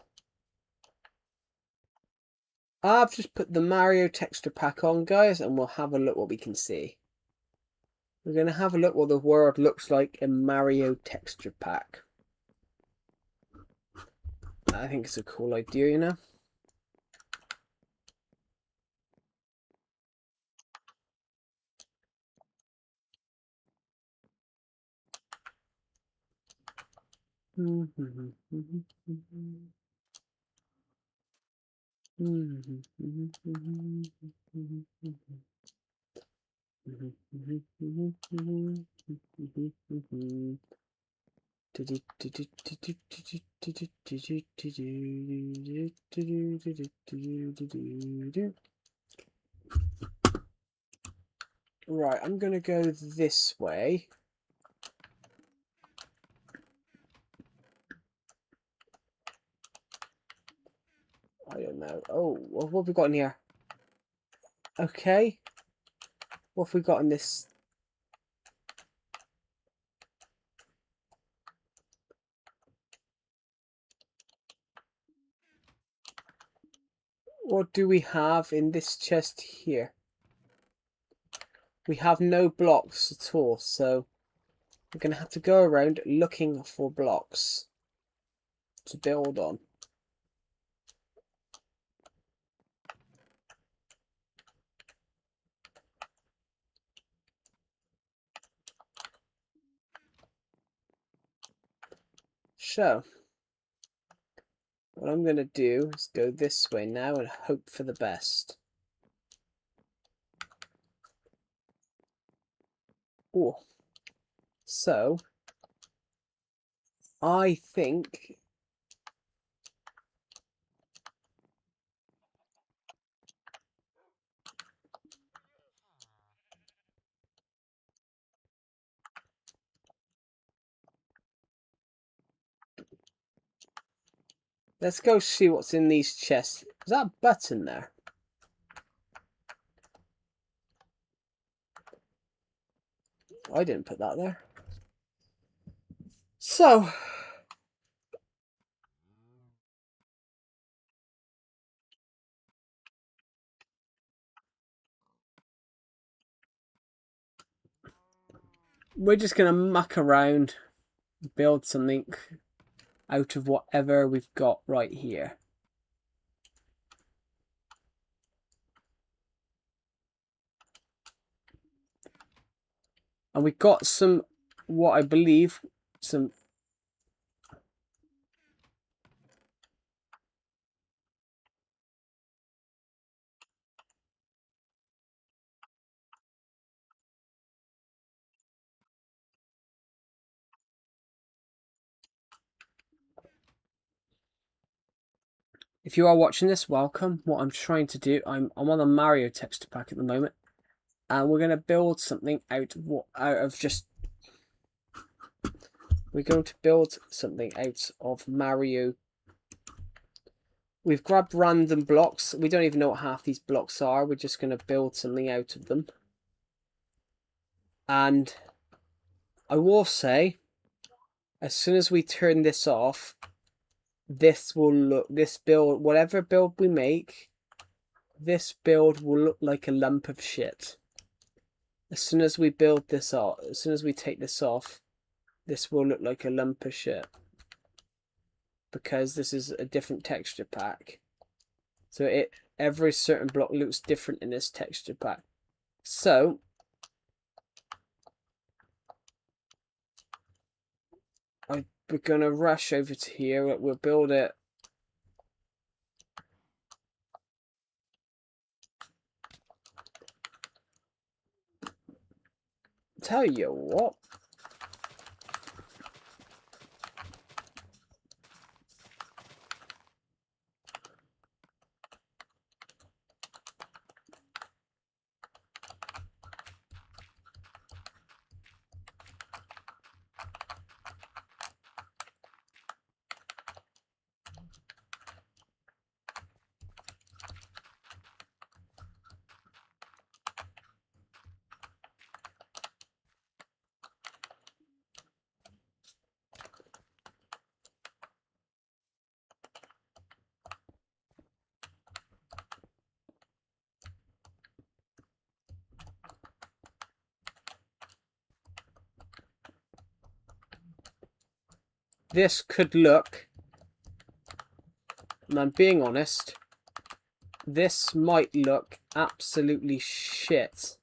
I've just put the Mario texture pack on, guys, and we'll have a look what we can see. We're going to have a look what the world looks like in Mario texture pack. I think it's a cool idea, you know? Right, I'm gonna go this way. I don't know. Oh, what have we got in here? Okay. What have we got in this? What do we have in this chest here? We have no blocks at all, so we're going to have to go around looking for blocks to build on. So, what I'm going to do is go this way now and hope for the best. Oh, so I think let's go see what's in these chests. Is that a button there? I didn't put that there. So, we're just going to muck around, build something out of whatever we've got right here. And we got some, what I believe, some... If you are watching this, welcome. What I'm trying to do, I'm on the Mario texture pack at the moment. And we're going to build something out of just... We're going to build something out of Mario. We've grabbed random blocks. We don't even know what half these blocks are. We're just going to build something out of them. And I will say, as soon as we turn this off, this build, whatever build we make, this build will look like a lump of shit. As soon as we build this off, as soon as we take this off, this will look like a lump of shit. Because this is a different texture pack. So every certain block looks different in this texture pack. So we're gonna rush over to here. We'll build it. Tell you what. this could look, and I'm being honest, this might look absolutely shit.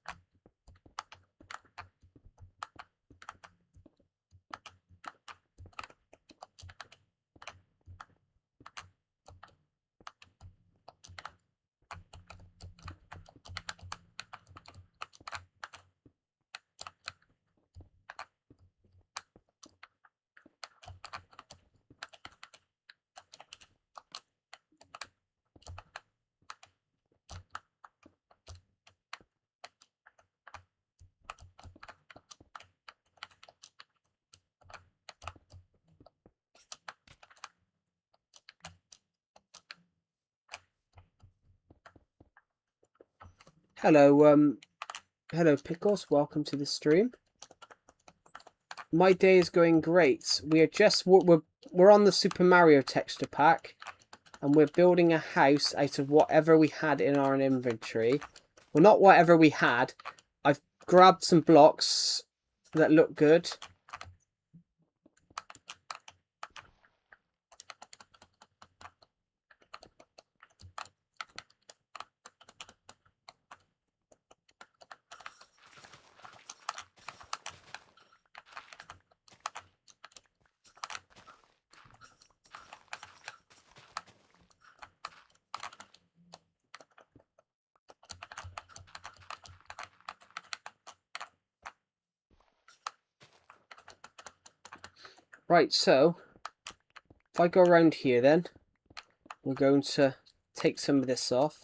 Hello, hello Pickles, welcome to the stream. My day is going great. We're on the Super Mario texture pack, and we're building a house out of whatever we had in our inventory. Well, not whatever we had. I've grabbed some blocks that look good. Right, so if I go around here then, we're going to take some of this off.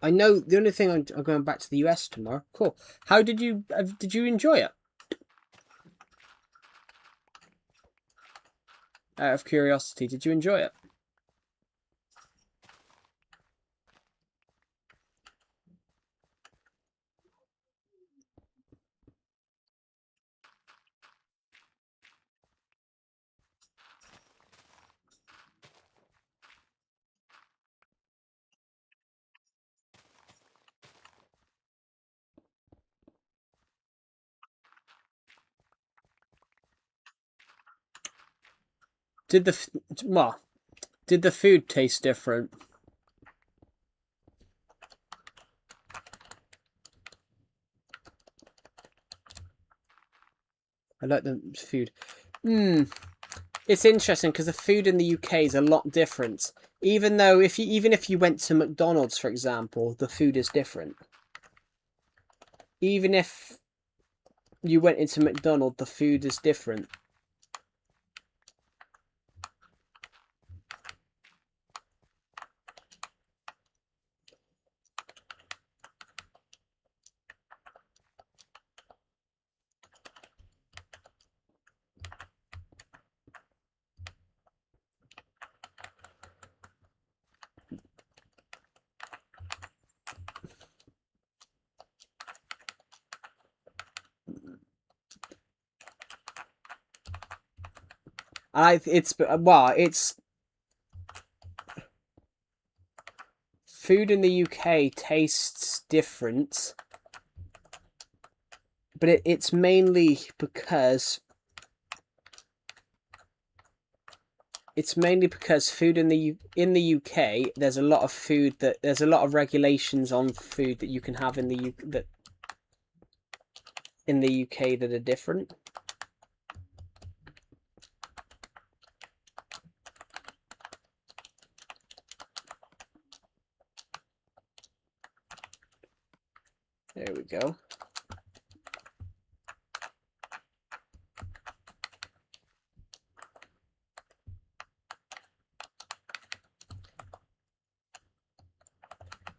I know the only thing I'm going back to the US tomorrow. Cool. How did you enjoy it? Out of curiosity, did you enjoy it? Did the food taste different? I like the food. It's interesting because the food in the UK is a lot different. Even if you went to McDonald's, for example, the food is different. Even if you went into McDonald's, the food is different. It's food in the UK tastes different, but it's mainly because food in the UK there's a lot of regulations on food that you can have in the UK that are different. There we go.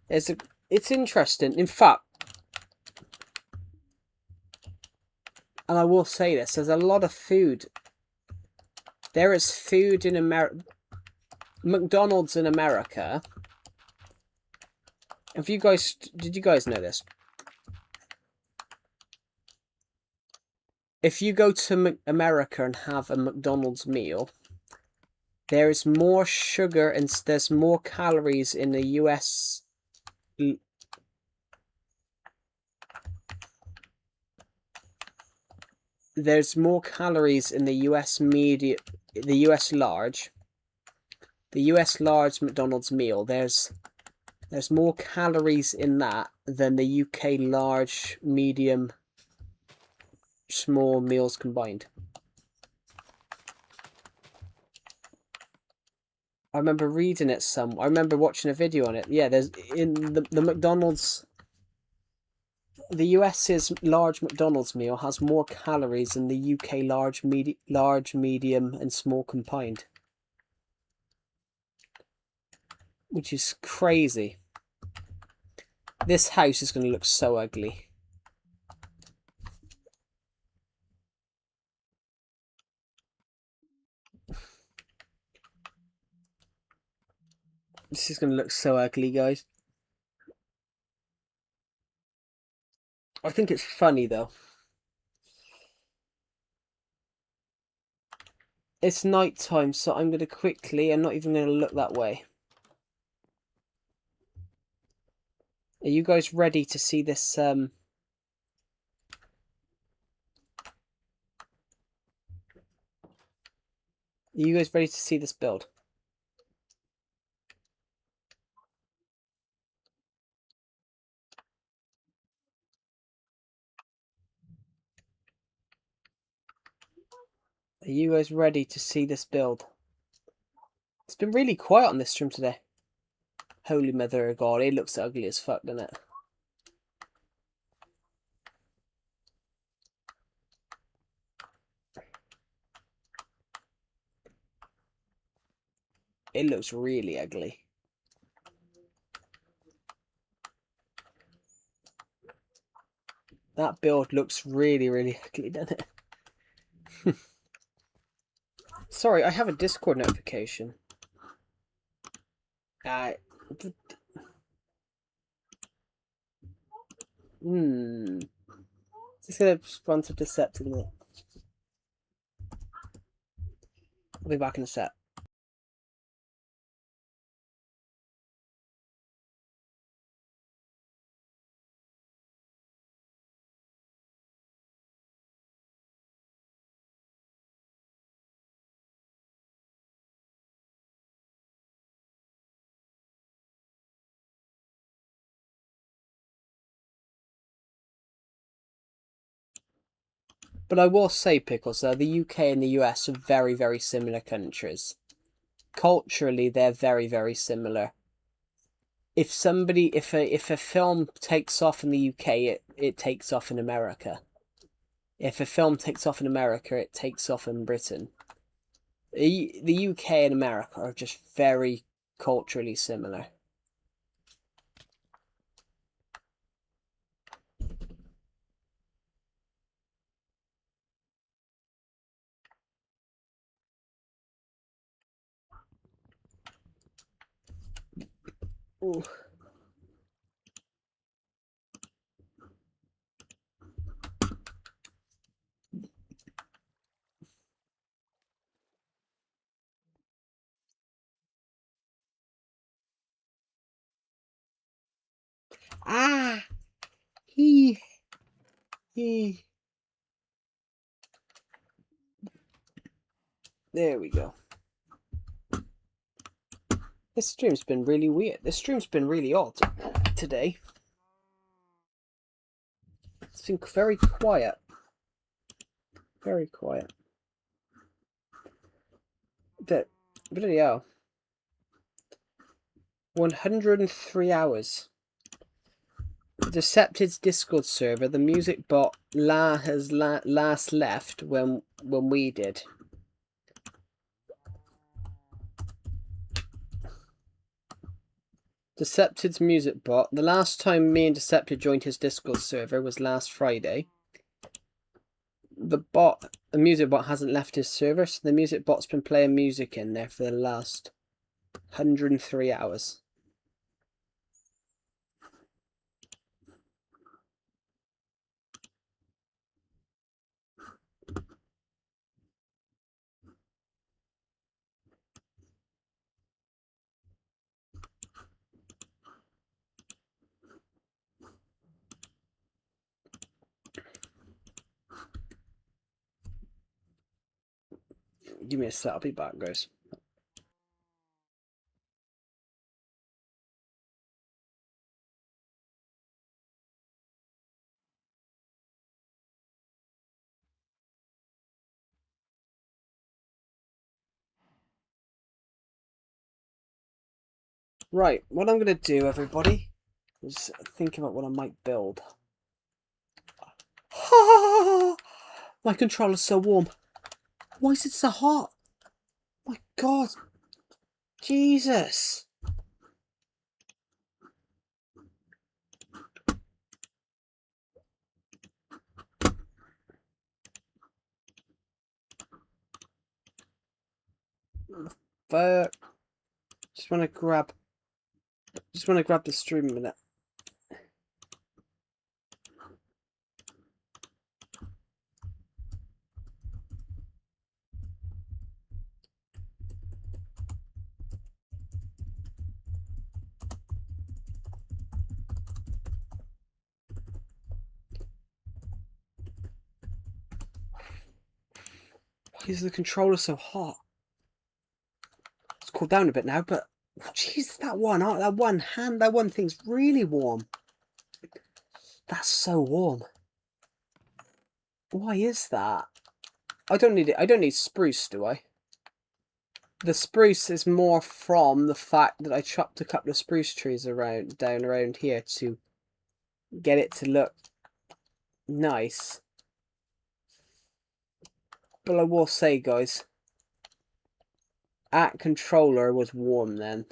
It's interesting. In fact, and I will say this, there's a lot of food. There is food in McDonald's in America. Did you guys know this? If you go to America and have a McDonald's meal, there is more sugar and there's more calories in the US. there's more calories in the US medium, the US large McDonald's meal. There's more calories in that than the UK large, medium, small meals combined. I remember reading it I remember watching a video on it. Yeah, there's in the McDonald's, the US's large McDonald's meal has more calories than the UK large, medium, and small combined, which is crazy. This house is going to look so ugly. This is going to look so ugly, guys. I think it's funny, though. It's night time, so I'm going to quickly... I'm not even going to look that way. Are you guys ready to see this, Are you guys ready to see this build? Are you guys ready to see this build? It's been really quiet on this stream today. Holy mother of God, it looks ugly as fuck, doesn't it? It looks really ugly. That build looks really, really ugly, doesn't it? Sorry, I have a Discord notification. Just gonna respond to Deceptive. I'll be back in a sec. But I will say, Pickles, the UK and the US are very, very similar countries. Culturally, they're very, very similar. If a film takes off in the UK, it takes off in America. If a film takes off in America, it takes off in Britain. The UK and America are just very culturally similar. Ooh. Ah! He. There we go. This stream's been really weird. This stream's been really odd today. It's been very quiet. Very quiet. Bloody hell. 103 hours. The Decepted's Discord server, the music bot has last left when we did. Decepted's music bot. The last time me and Decepted joined his Discord server was last Friday. The music bot hasn't left his server, so the music bot's been playing music in there for the last 103 hours. Give me a sec, I'll be back, guys. Right, what I'm going to do, everybody, is think about what I might build. My controller's so warm. Why is it so hot? My God. Jesus. Fuck. Just want to grab the stream a minute. Why is the controller so hot? It's cooled down a bit now, but jeez, that one thing's really warm. That's so warm. Why is that? I don't need it. I don't need spruce, do I? The spruce is more from the fact that I chopped a couple of spruce trees down around here to get it to look nice. But I will say, guys, at controller was warm then.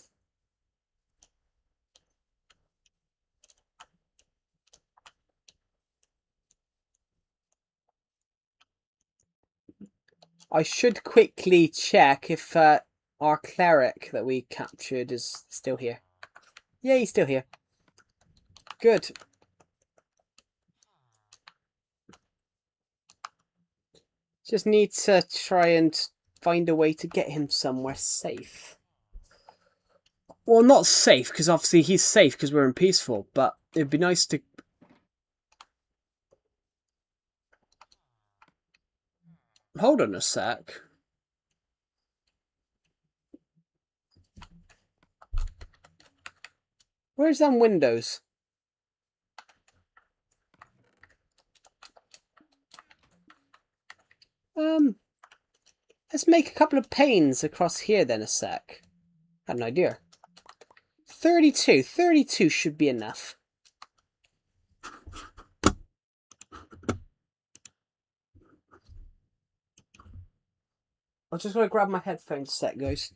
I should quickly check if our cleric that we captured is still here. Yeah, he's still here. Good. Just need to try and find a way to get him somewhere safe. Well, not safe, because obviously he's safe because we're in peaceful, but it'd be nice to... Hold on a sec. Where's them windows? Let's make a couple of panes across here then a sec. Had an idea. 32. 32 should be enough. I'm just going to grab my headphones set, guys.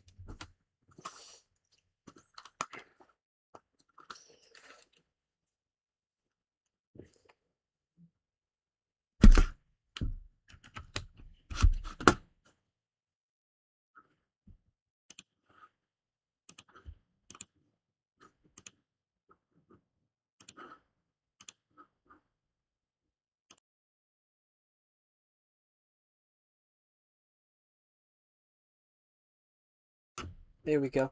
There we go.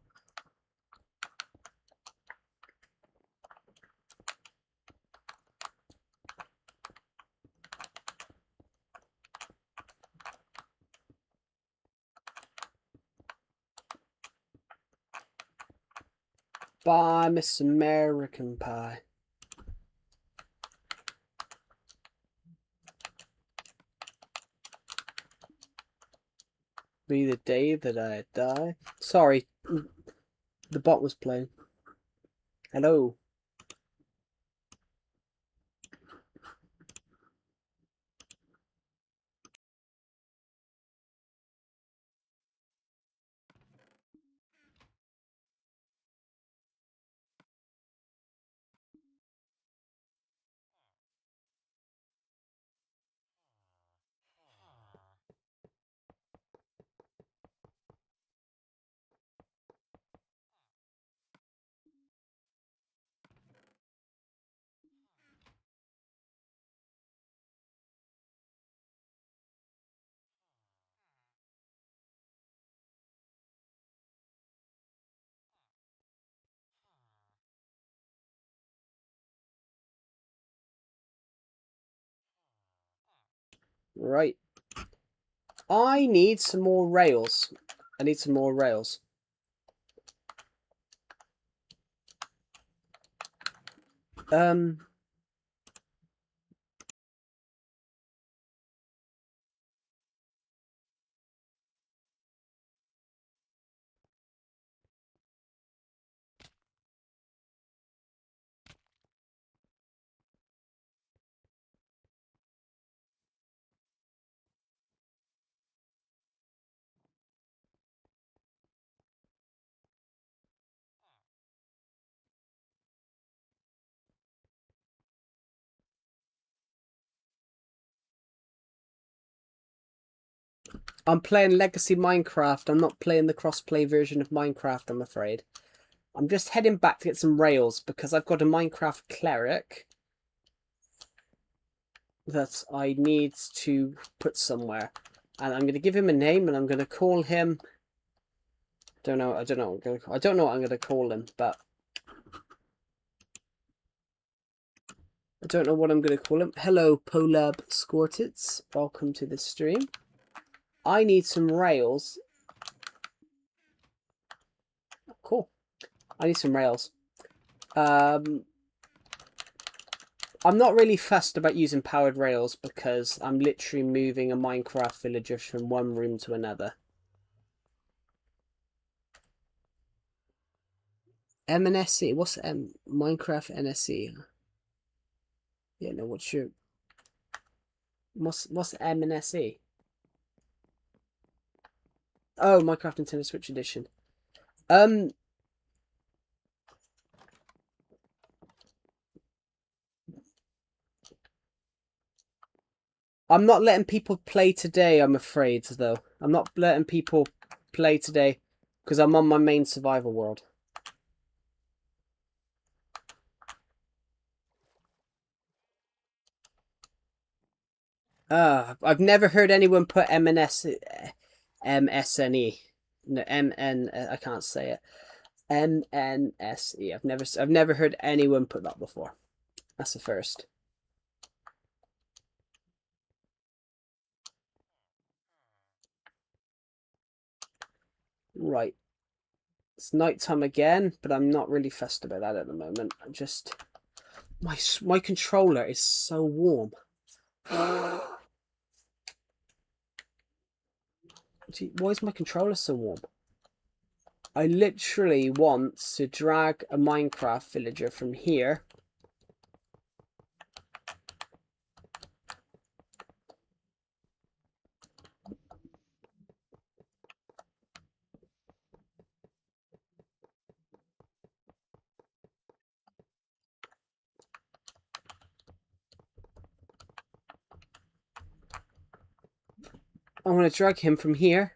Bye, Miss American Pie. Be the day that I die. Sorry, the bot was playing. Hello. Right. I need some more rails. I need some more rails. I'm playing Legacy Minecraft. I'm not playing the crossplay version of Minecraft, I'm afraid. I'm just heading back to get some rails because I've got a Minecraft cleric that I need to put somewhere. And I'm going to give him a name and I'm going to call him... I don't know what I'm going to call him, but... I don't know what I'm going to call him. Hello, Polab Scortits. Welcome to the stream. I need some rails. Cool. I need some rails. I'm not really fussed about using powered rails because I'm literally moving a Minecraft villager from one room to another. MNSC? What's Minecraft NSC? Yeah, no, what's MNSE? Oh, Minecraft Nintendo Switch Edition. I'm not letting people play today, I'm afraid, though. I'm not letting people play today because I'm on my main survival world. I've never heard anyone put MSNE. No, MN. I can't say it. MNSE. I've never heard anyone put that before. That's the first. Right. It's nighttime again, but I'm not really fussed about that at the moment. I'm just my controller is so warm. Why is my controller so warm? I literally want to drag a Minecraft villager from here. I'm going to drag him from here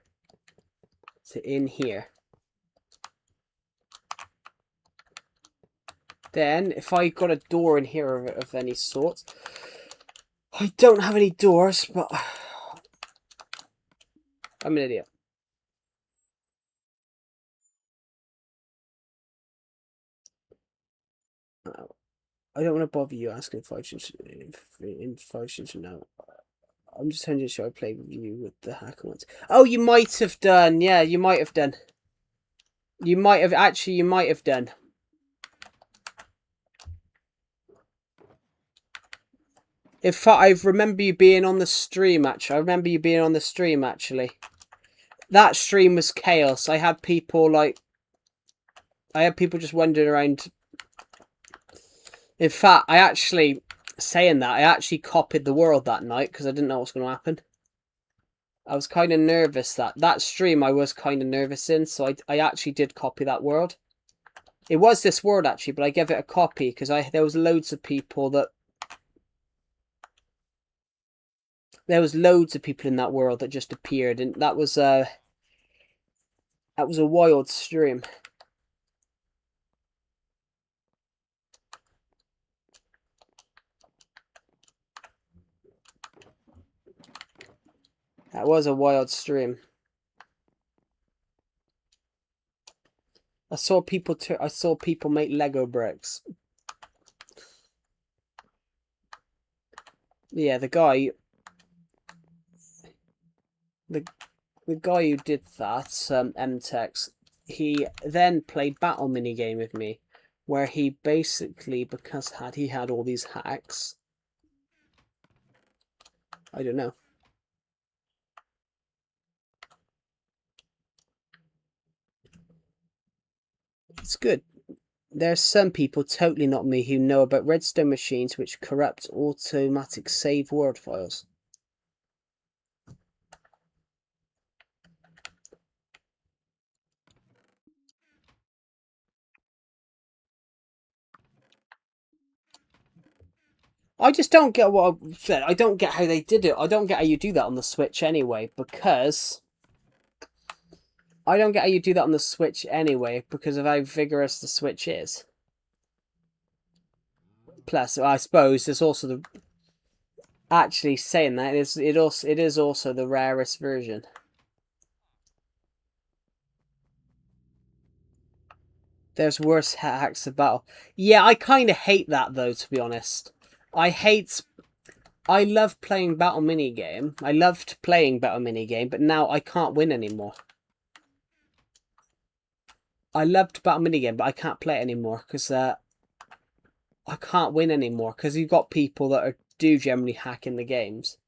to in here. Then, if I got a door in here of any sort, I don't have any doors, but I'm an idiot. I don't want to bother you asking 5 minutes from now. I'm just trying to show I play with you with the hacker ones. Oh, you might have done. Yeah, you might have done. You might have done. In fact, I remember you being on the stream, actually. That stream was chaos. I had people just wandering around. In fact, I actually copied the world that night because I didn't know what was going to happen. I was kind of nervous that stream I was kind of nervous in, so I actually did copy that world. It was this world, actually, but I gave it a copy because there was loads of people that... There was loads of people in that world that just appeared, and that was a wild stream. That was a wild stream. I saw people make Lego bricks. Yeah, the guy... the guy who did that, MTEX, he then played battle minigame with me, where he basically, because he had all these hacks. I don't know. It's good. There's some people, totally not me, who know about redstone machines which corrupt automatic save word files. I just don't get what I said. I don't get how they did it. I don't get how you do that on the Switch anyway, because I don't get how you do that on the Switch anyway, because of how vigorous the Switch is. Plus, I suppose there's also the actually saying that it is also the rarest version. There's worse hacks of battle. Yeah, I kind of hate that though, to be honest. I love playing battle minigame. I loved playing battle minigame, but now I can't win anymore. I loved battle minigame, but I can't play it anymore because I can't win anymore because you've got people that do generally hack in the games.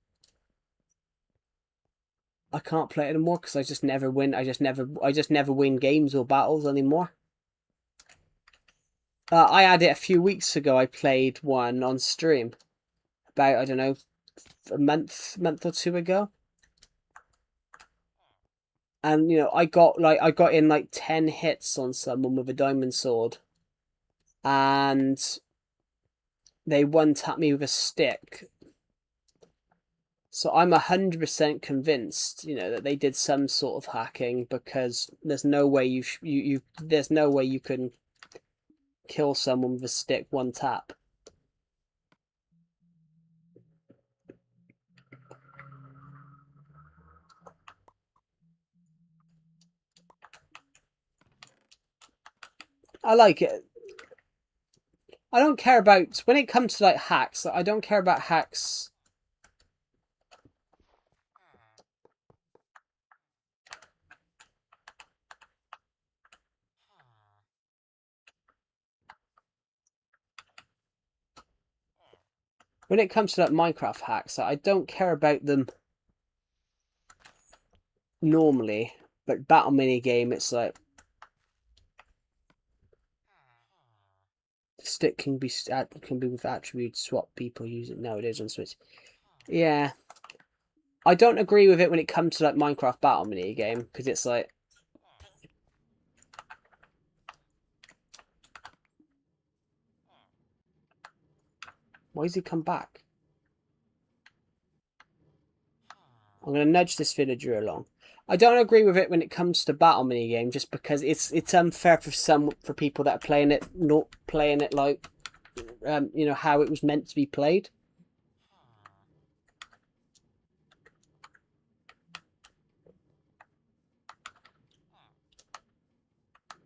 I can't play it anymore because I just never win. I just never win games or battles anymore. I had it a few weeks ago. I played one on stream about, I don't know, a month or two ago. And you know, I got in like 10 hits on someone with a diamond sword. And they one-tapped me with a stick. So I'm 100% convinced, you know, that they did some sort of hacking because there's no way there's no way you can kill someone with a stick one tap. I like it. I don't care about when it comes to like hacks. I don't care about hacks. When it comes to like Minecraft hacks, I don't care about them normally. But battle minigame, it's like stick can be with attributes. Swap people use it nowadays on Switch. Yeah, I don't agree with it when it comes to like Minecraft battle minigame because it's like. Why does he come back? I'm going to nudge this villager along. I don't agree with it when it comes to battle minigame, just because it's unfair for people that are playing it, not playing it like, you know, how it was meant to be played.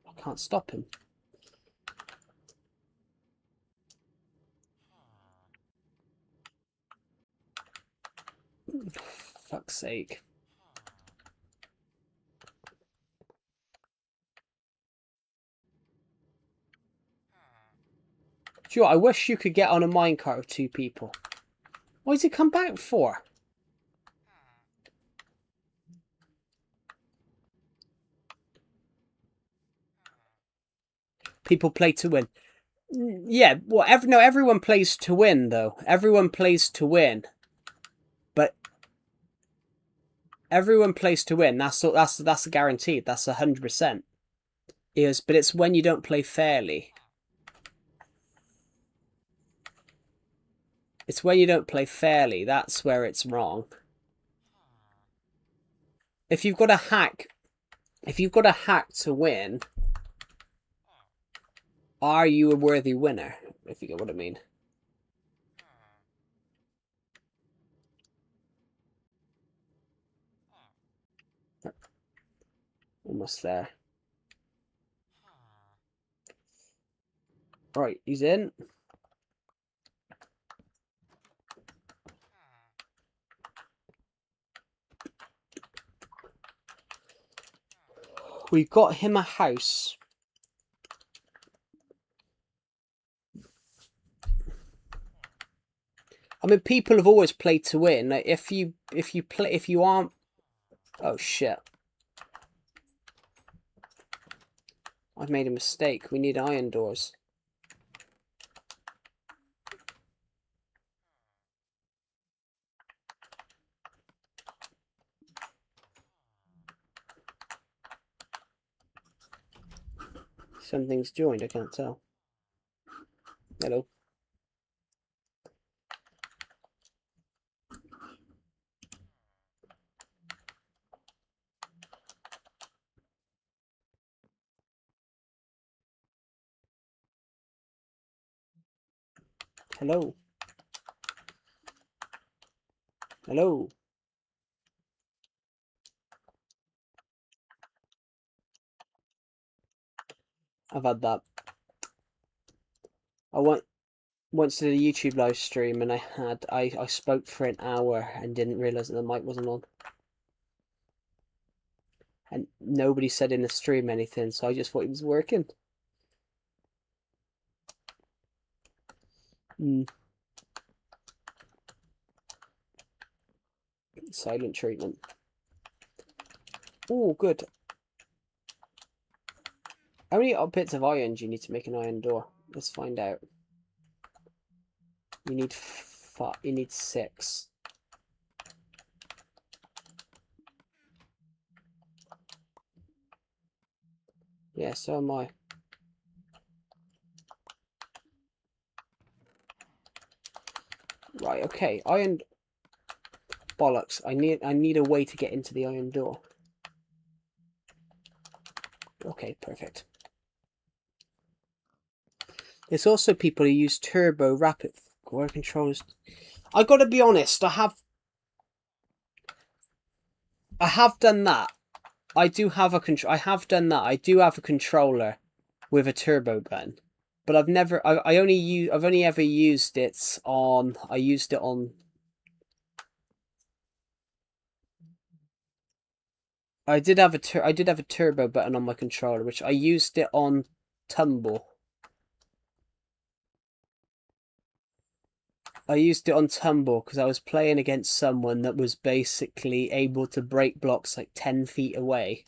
I can't stop him. Fuck's sake. Sure, I wish you could get on a minecart with two people. Why does he come back for? People play to win. Yeah, well, everyone plays to win, though. Everyone plays to win. But everyone plays to win. That's guaranteed. That's 100%. Yes, but it's when you don't play fairly. It's when you don't play fairly. That's where it's wrong. If you've got a hack, to win, are you a worthy winner? If you get what I mean. Almost there. Right, he's in. We got him a house. I mean, people have always played to win. Like, if you aren't, oh shit, I've made a mistake. We need iron doors. Something's joined. I can't tell. Hello. Hello. Hello. I've had that. I once did a YouTube live stream and I spoke for an hour and didn't realise that the mic wasn't on. And nobody said in the stream anything, so I just thought it was working. Silent treatment. Oh, good. How many bits of iron do you need to make an iron door? Let's find out. You need 6. Yeah, so am I. Right, okay. Iron bollocks. I need a way to get into the iron door. Okay, perfect. There's also people who use turbo rapid core controllers. I gotta be honest, I have done that. I have done that. I do have a controller with a turbo button, but I've only ever used it on. I used it on. I did have a turbo button on my controller, which I used it on Tumble. I used it on Tumble because I was playing against someone that was basically able to break blocks like 10 feet away.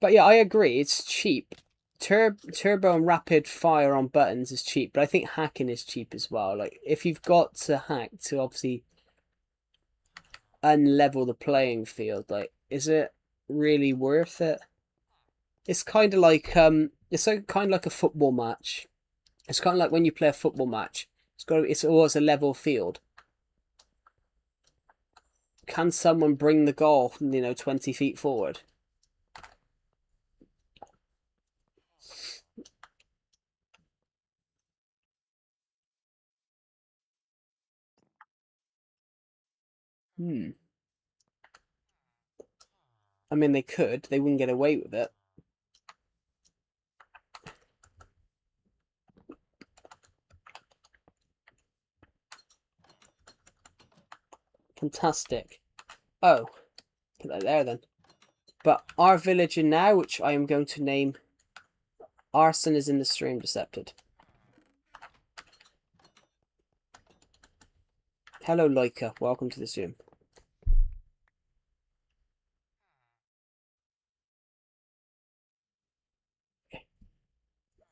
But yeah, I agree. It's cheap. Turbo and rapid fire on buttons is cheap, but I think hacking is cheap as well. Like, if you've got to hack to obviously unlevel the playing field, like, is it really worth it? It's kind of like it's kind of like a football match. It's kind of like when you play a football match. It's always a level field. Can someone bring the goal, 20 feet forward? I mean, they could. They wouldn't get away with it. Fantastic. Oh, put that there then. But our villager now, which I am going to name Arson, is in the stream decepted. Hello, Leica. Welcome to the Zoom.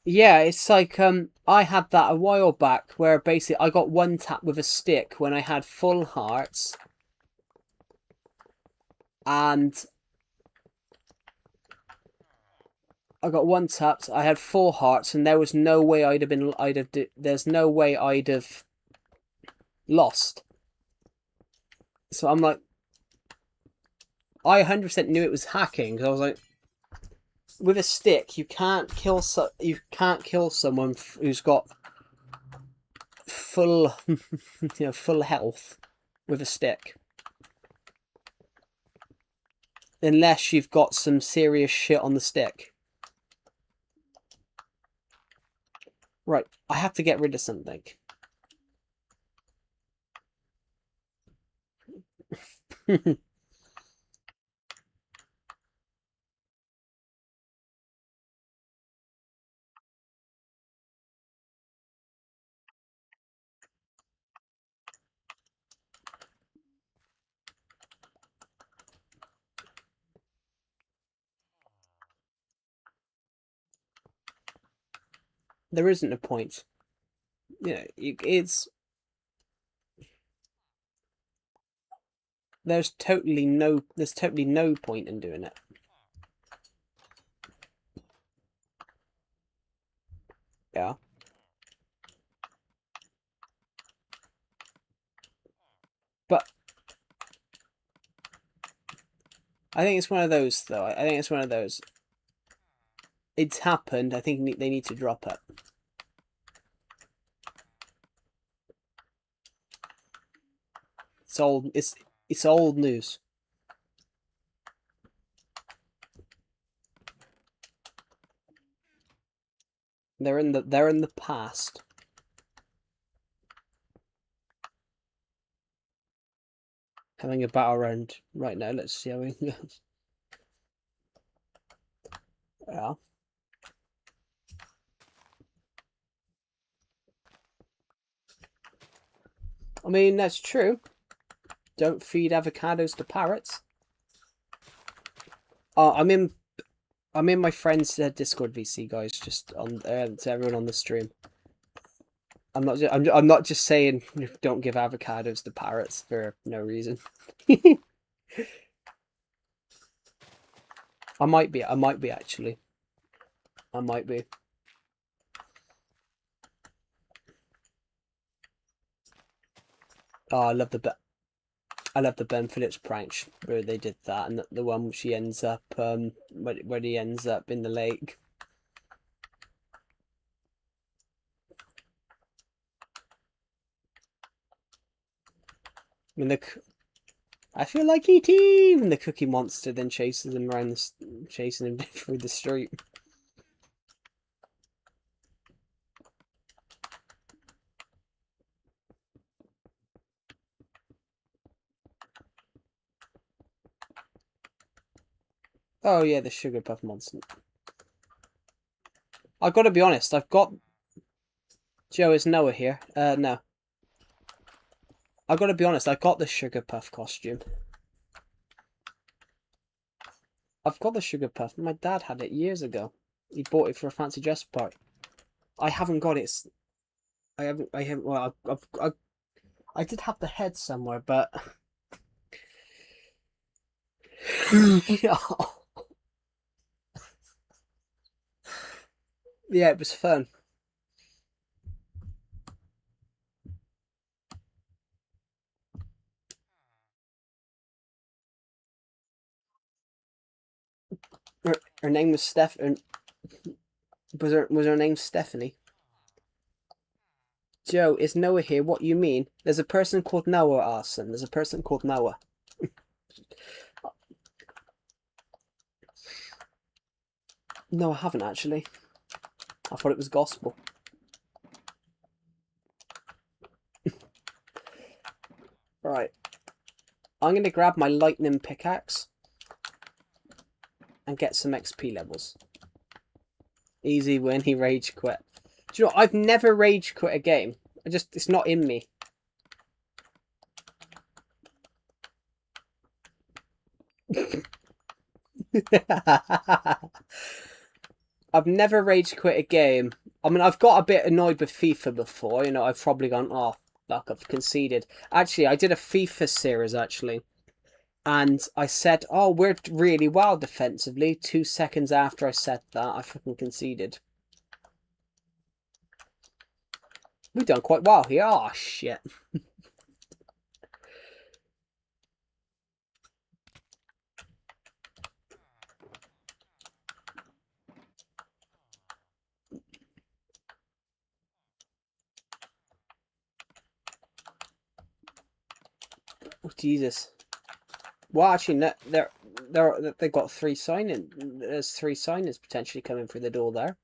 Yeah, it's like I had that a while back where basically I got one tap with a stick when I had full hearts, and I got one tapped. I had 4 hearts, and there was no way there's no way I'd have lost. So I'm like, I 100% knew it was hacking because I was like, with a stick, you can't kill someone who's got full, full health. with a stick. Unless you've got some serious shit on the stick. Right, I have to get rid of something. There isn't a point. Yeah, it's... There's totally no point in doing it. Yeah. But I think it's one of those, though. I think it's one of those. It's happened. I think they need to drop it. It's old. It's old news. They're in the past. Having a battle round right now. Let's see how it goes. Yeah. I mean, that's true. Don't feed avocados to parrots. Oh, I'm in my friend's Discord VC, guys. Just on to everyone on the stream. I'm not just saying don't give avocados to parrots for no reason. I might be actually. I might be. Oh, I love the Ben Phillips prank where they did that, and the one where she ends up where he ends up in the lake. When I feel like E.T. when the Cookie Monster then chases him around chasing him through the street. Oh yeah, the Sugar Puff Monster. I've got to be honest. I've got Joe. Is Noah here? No. I've got to be honest. I got the Sugar Puff costume. I've got the Sugar Puff. My dad had it years ago. He bought it for a fancy dress party. I haven't got it. I haven't. Well, I did have the head somewhere, but yeah, it was fun. Her name was Steph. Was her name Stephanie? Joe, is Noah here? What you mean? There's a person called Noah, Arson. There's a person called Noah. No, I haven't actually. I thought it was gospel. Right. I'm going to grab my lightning pickaxe and get some XP levels. Easy win, he rage quit. Do you know, I've never rage quit a game. It's not in me. I've never rage quit a game. I mean, I've got a bit annoyed with FIFA before. You know, I've probably gone, oh, fuck, I've conceded. Actually, I did a FIFA series, actually. And I said, oh, we're really well defensively. 2 seconds after I said that, I fucking conceded. We've done quite well here. Oh, shit. Oh, Jesus. Well, actually, no, they've got 3 sign-in. There's 3 signers potentially coming through the door there.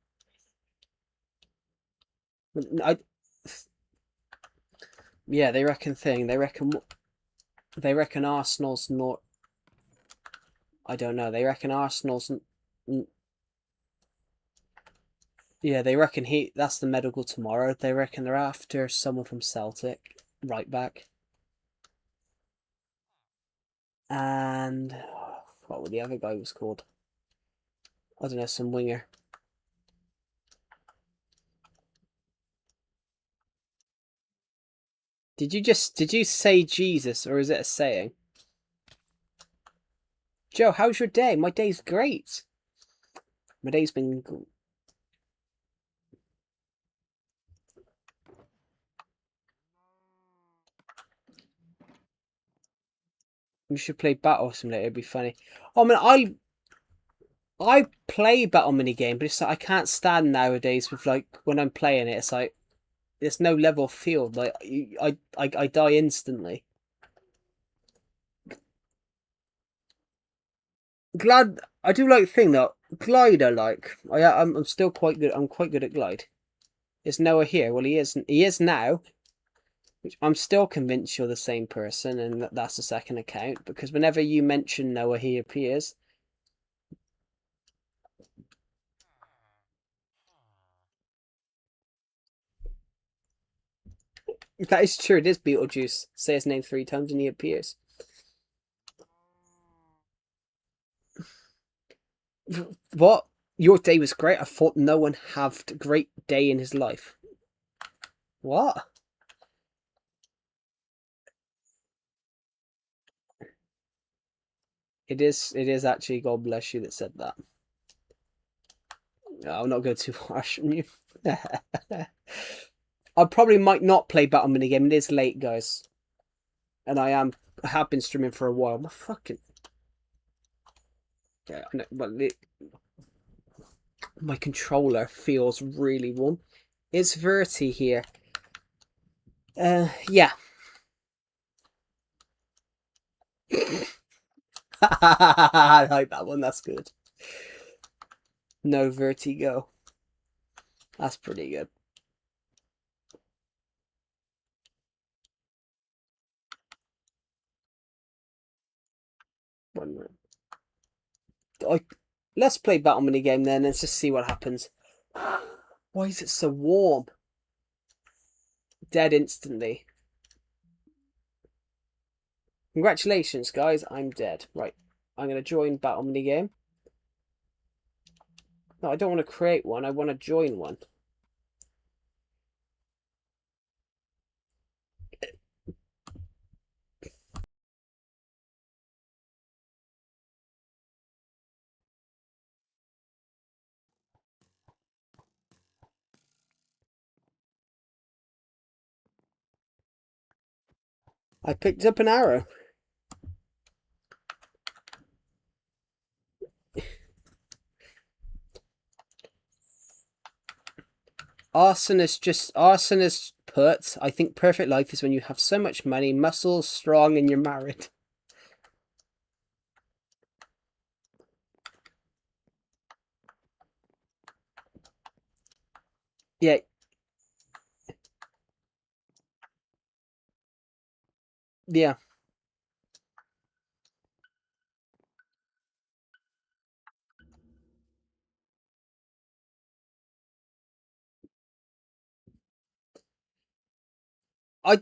Yeah, they reckon thing. They reckon Arsenal's not. I don't know. They reckon Arsenal's. Yeah, they reckon that's the medical tomorrow. They reckon they're after someone from Celtic, right back. And what were the other guy was called? I don't know, some winger. Did you say Jesus, or is it a saying? Joe, how's your day? My day's great. My day's been. We should play Battle Simulator. It'd be funny. Oh man, I play Battle Minigame, but it's like I can't stand nowadays with like when I'm playing it. It's like there's no level field. Like I die instantly. Glad I do like the thing though. Glide I like. I'm still quite good. I'm quite good at glide. Is Noah here? Well, he is. He is now. Which I'm still convinced you're the same person, and that's the second account because whenever you mention Noah, he appears. That is true. It is Beetlejuice. Say his name 3 times and he appears. What? Your day was great. I thought no one had a great day in his life. What? It is. It is actually God bless you that said that. I'm not going too harsh on you. I probably might not play Battle Minigame. It is late, guys, and I have been streaming for a while. My fucking yeah. Well, my controller feels really warm. Is Verti here? Yeah. I like that one. That's good. No vertigo. That's pretty good. One minute. Let's play Battle Minigame then. Let's just see what happens. Why is it so warm? Dead instantly. Congratulations, guys. I'm dead. Right. I'm going to join Battle Minigame. No, I don't want to create one. I want to join one. I picked up an arrow. Arsonist put, I think perfect life is when you have so much money, muscles, strong, and you're married. Yeah. Yeah.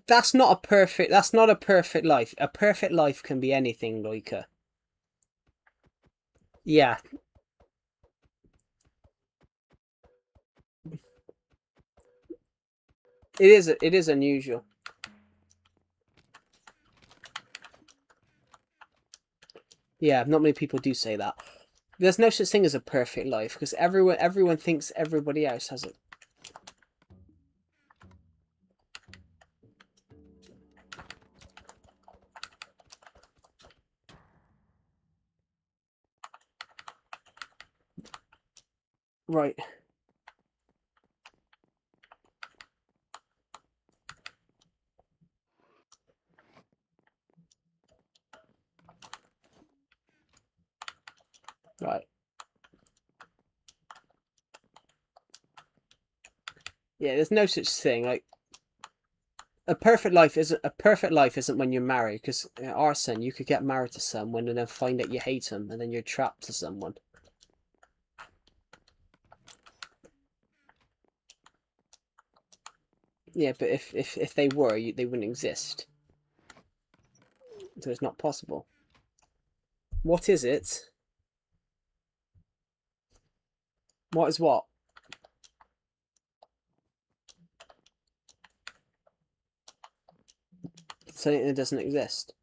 That's not a perfect life. A perfect life can be anything, Loika. Yeah. It is unusual. Yeah, not many people do say that. There's no such thing as a perfect life because everyone thinks everybody else has it. Right. Right. Yeah, there's no such thing. Like a perfect life isn't when you're married. Because arson, you could get married to someone and then find out you hate them, and then you're trapped to someone. Yeah, but if they were, they wouldn't exist. So it's not possible. What is it? What is what? Something that doesn't exist.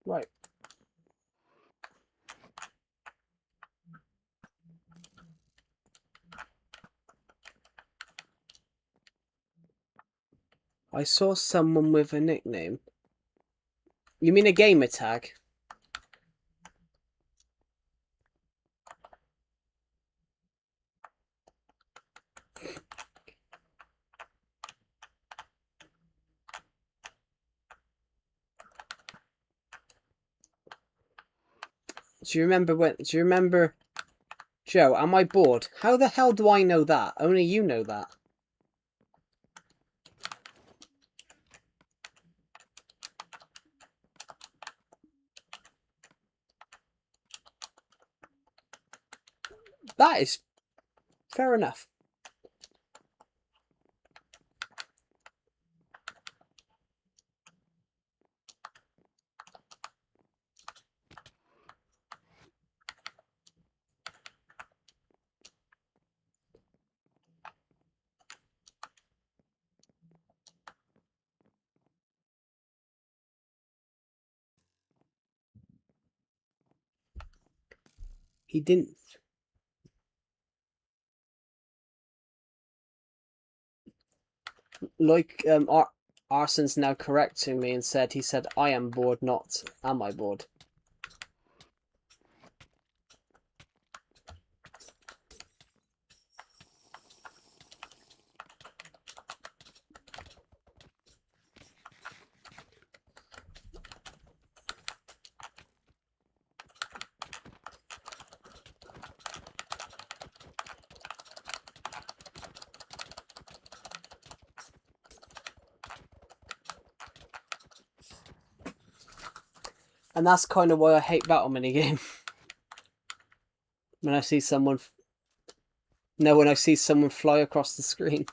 Right. I saw someone with a nickname. You mean a gamer tag? Do you remember when? Do you remember, Joe? Am I bored? How the hell do I know that? Only you know that. That is fair enough. He didn't. Like Arson's now correcting me and said he said I am bored, not am I bored. And that's kind of why I hate battle minigame. When I see someone, no, when I see someone fly across the screen.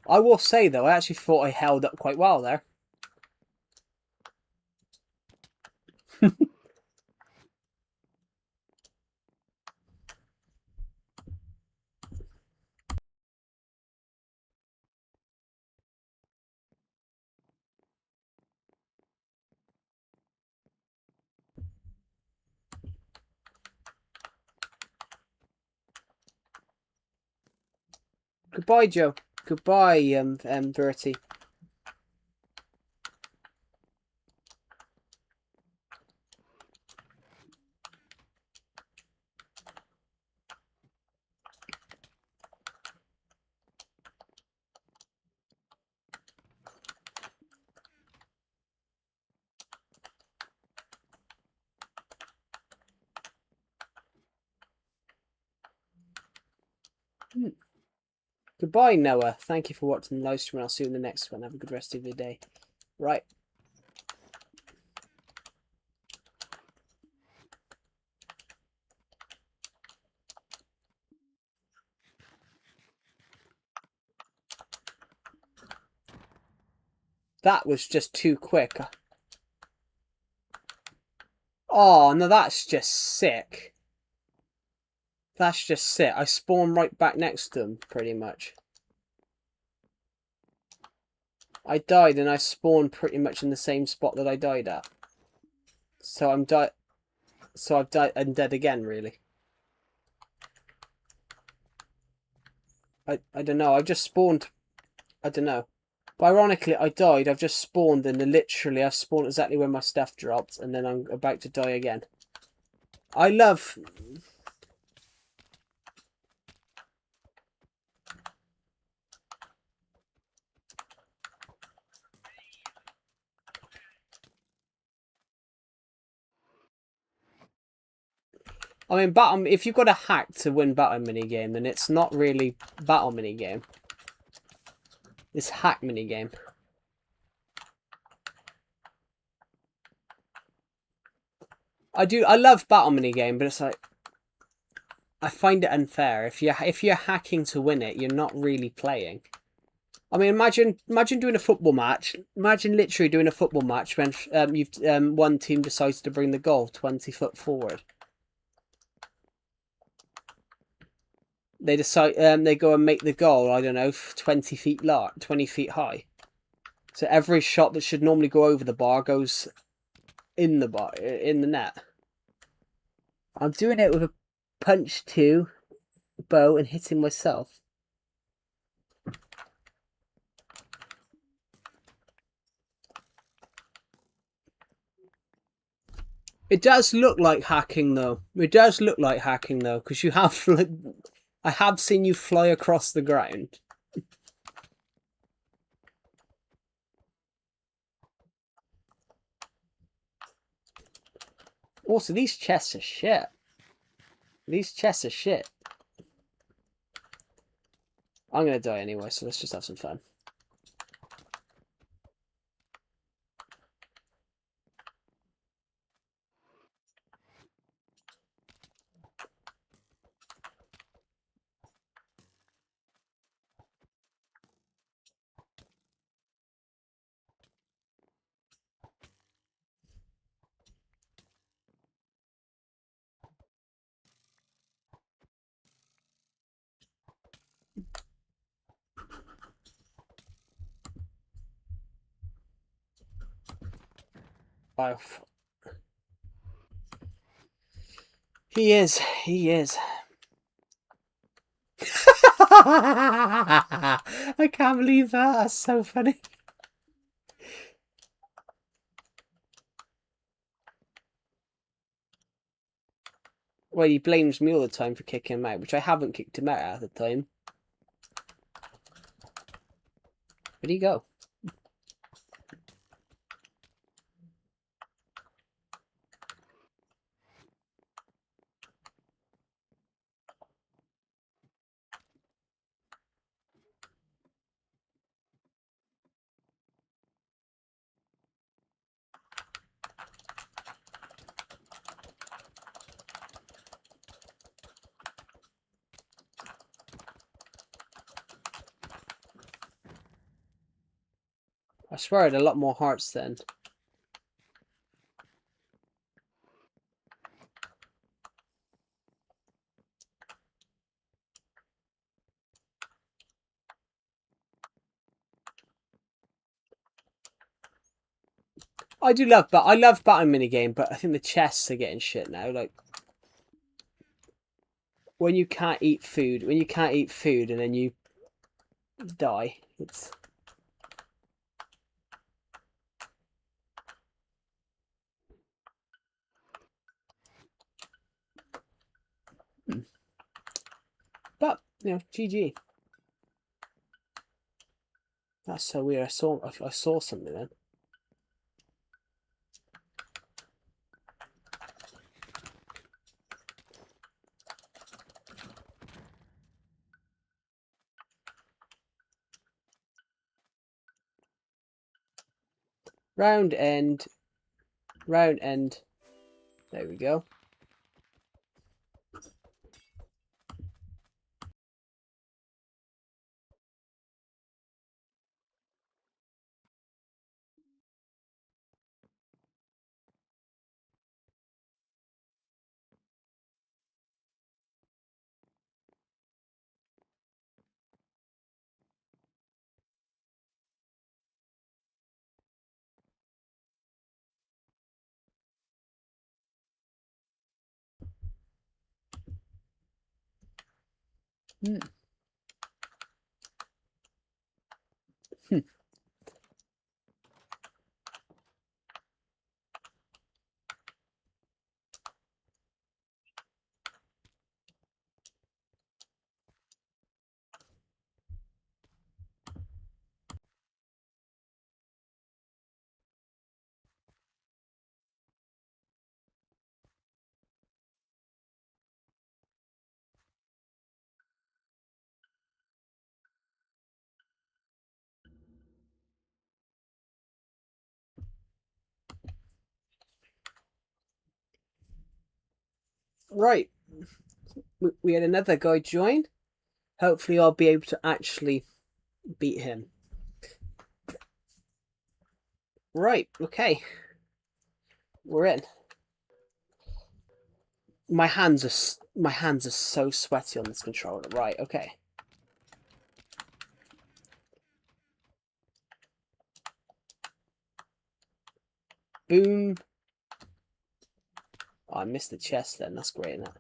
I will say though, I actually thought I held up quite well there. Goodbye, Joe. Goodbye, Bertie. Goodbye, Noah. Thank you for watching the live stream. I'll see you in the next one. Have a good rest of your day. Right. That was just too quick. Oh, no, that's just sick. That's just sick. I spawned right back next to them, pretty much. I died and I spawned pretty much in the same spot that I died at. So I'm died. So I'm dead again, really. I don't know. I've just spawned. I don't know. But ironically, I died. I've just spawned, and then literally I've spawned exactly where my stuff dropped, and then I'm about to die again. I love... I mean, battle. If you've got a hack to win battle minigame, then it's not really battle minigame. It's hack minigame. I love battle minigame, but it's like... I find it unfair. If you're hacking to win it, you're not really playing. I mean, imagine doing a football match. Imagine literally doing a football match when one team decides to bring the goal 20 foot forward. They decide they go and make the goal. I don't know, 20 feet long, 20 feet high. So every shot that should normally go over the bar goes in the net. I'm doing it with a punch two bow and hitting myself. It does look like hacking, though. It does look like hacking, though, because you have... I have seen you fly across the ground. Also, these chests are shit. These chests are shit. I'm going to die anyway, so let's just have some fun. Oh, he is. He is. I can't believe that. That's so funny. Well, he blames me all the time for kicking him out, which I haven't kicked him out at the time. Where'd he go? I swear I had a lot more hearts then. I love battle minigame, but I think the chests are getting shit now. Like when you can't eat food, and then you die, it's... But you know, GG. That's so weird. I saw something then. Round end. Round end. There we go. Right. We had another guy join. Hopefully I'll be able to actually beat him. Right, okay. We're in. My hands are so sweaty on this controller. Right, okay. Boom. Oh, I missed the chest then. That's great, isn't it?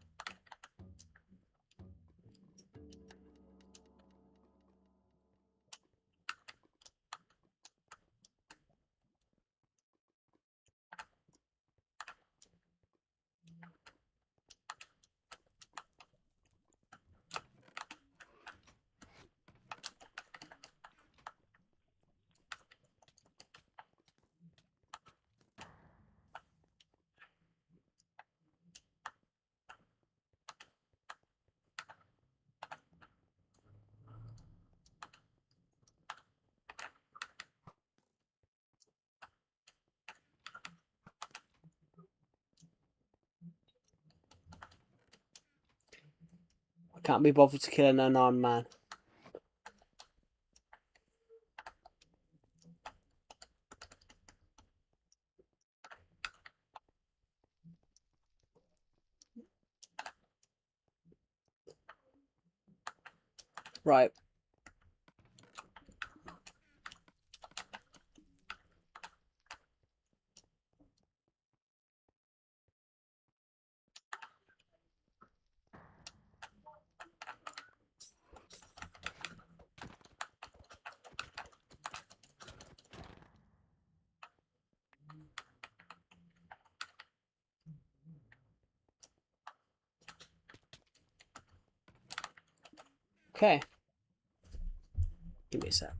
I can't be bothered to kill an unarmed man. Right. Okay. Give me a sec.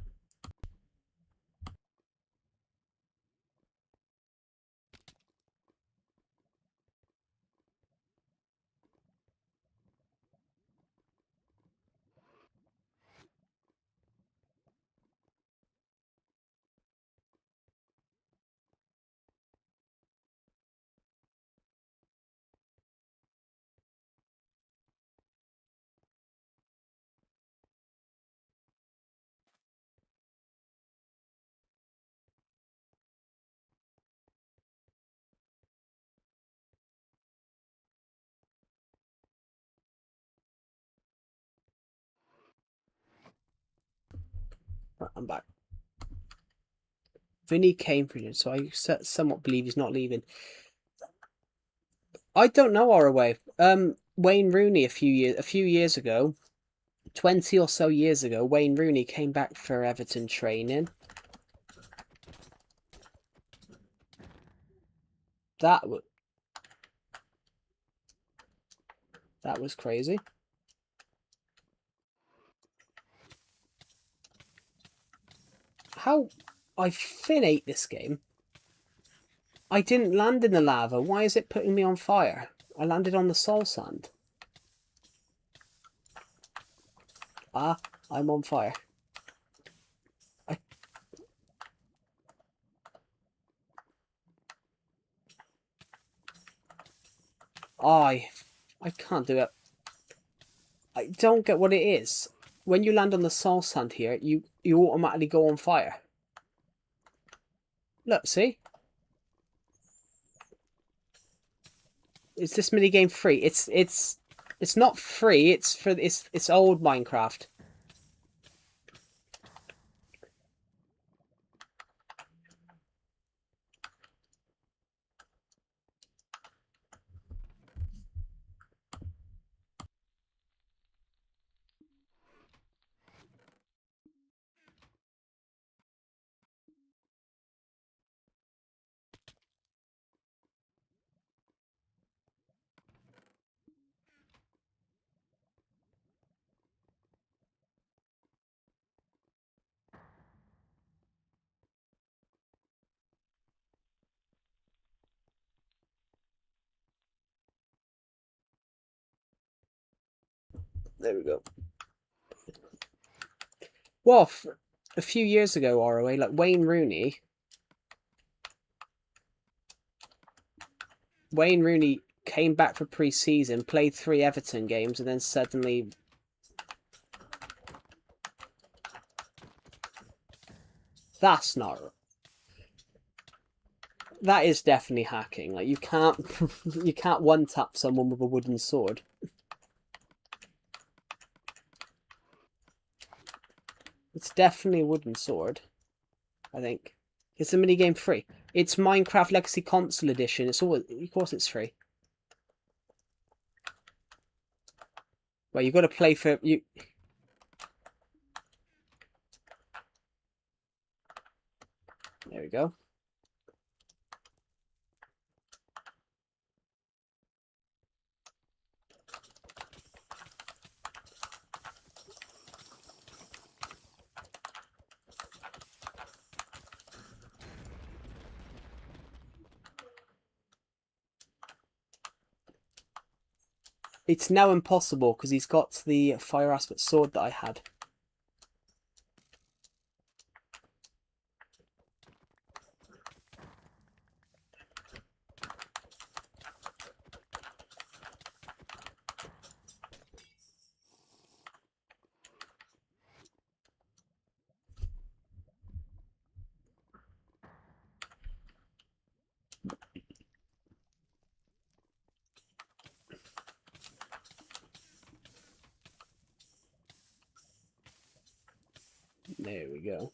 Right, I'm back. Vinny came for you, so I somewhat believe he's not leaving. I don't know ROA. Wayne Rooney a few years ago, 20 or so years ago, Wayne Rooney came back for Everton training. That was crazy. How I finate this game. I didn't land in the lava. Why is it putting me on fire? I landed on the soul sand. Ah, I'm on fire. I can't do it. I don't get what it is. When you land on the soul sand here, you automatically go on fire. Look, see? Is this minigame free? It's not free. It's old Minecraft. There we go. Well, a few years ago, ROA, like Wayne Rooney came back for pre-season, played 3 Everton games, and then suddenly... That's not... That is definitely hacking. Like, you can't you can't one-tap someone with a wooden sword. It's definitely a wooden sword, I think. It's a minigame free. It's Minecraft Legacy Console Edition. It's all... Of course it's free. Well, you've got to play for... you. There we go. It's now impossible because he's got the fire aspect sword that I had. There we go.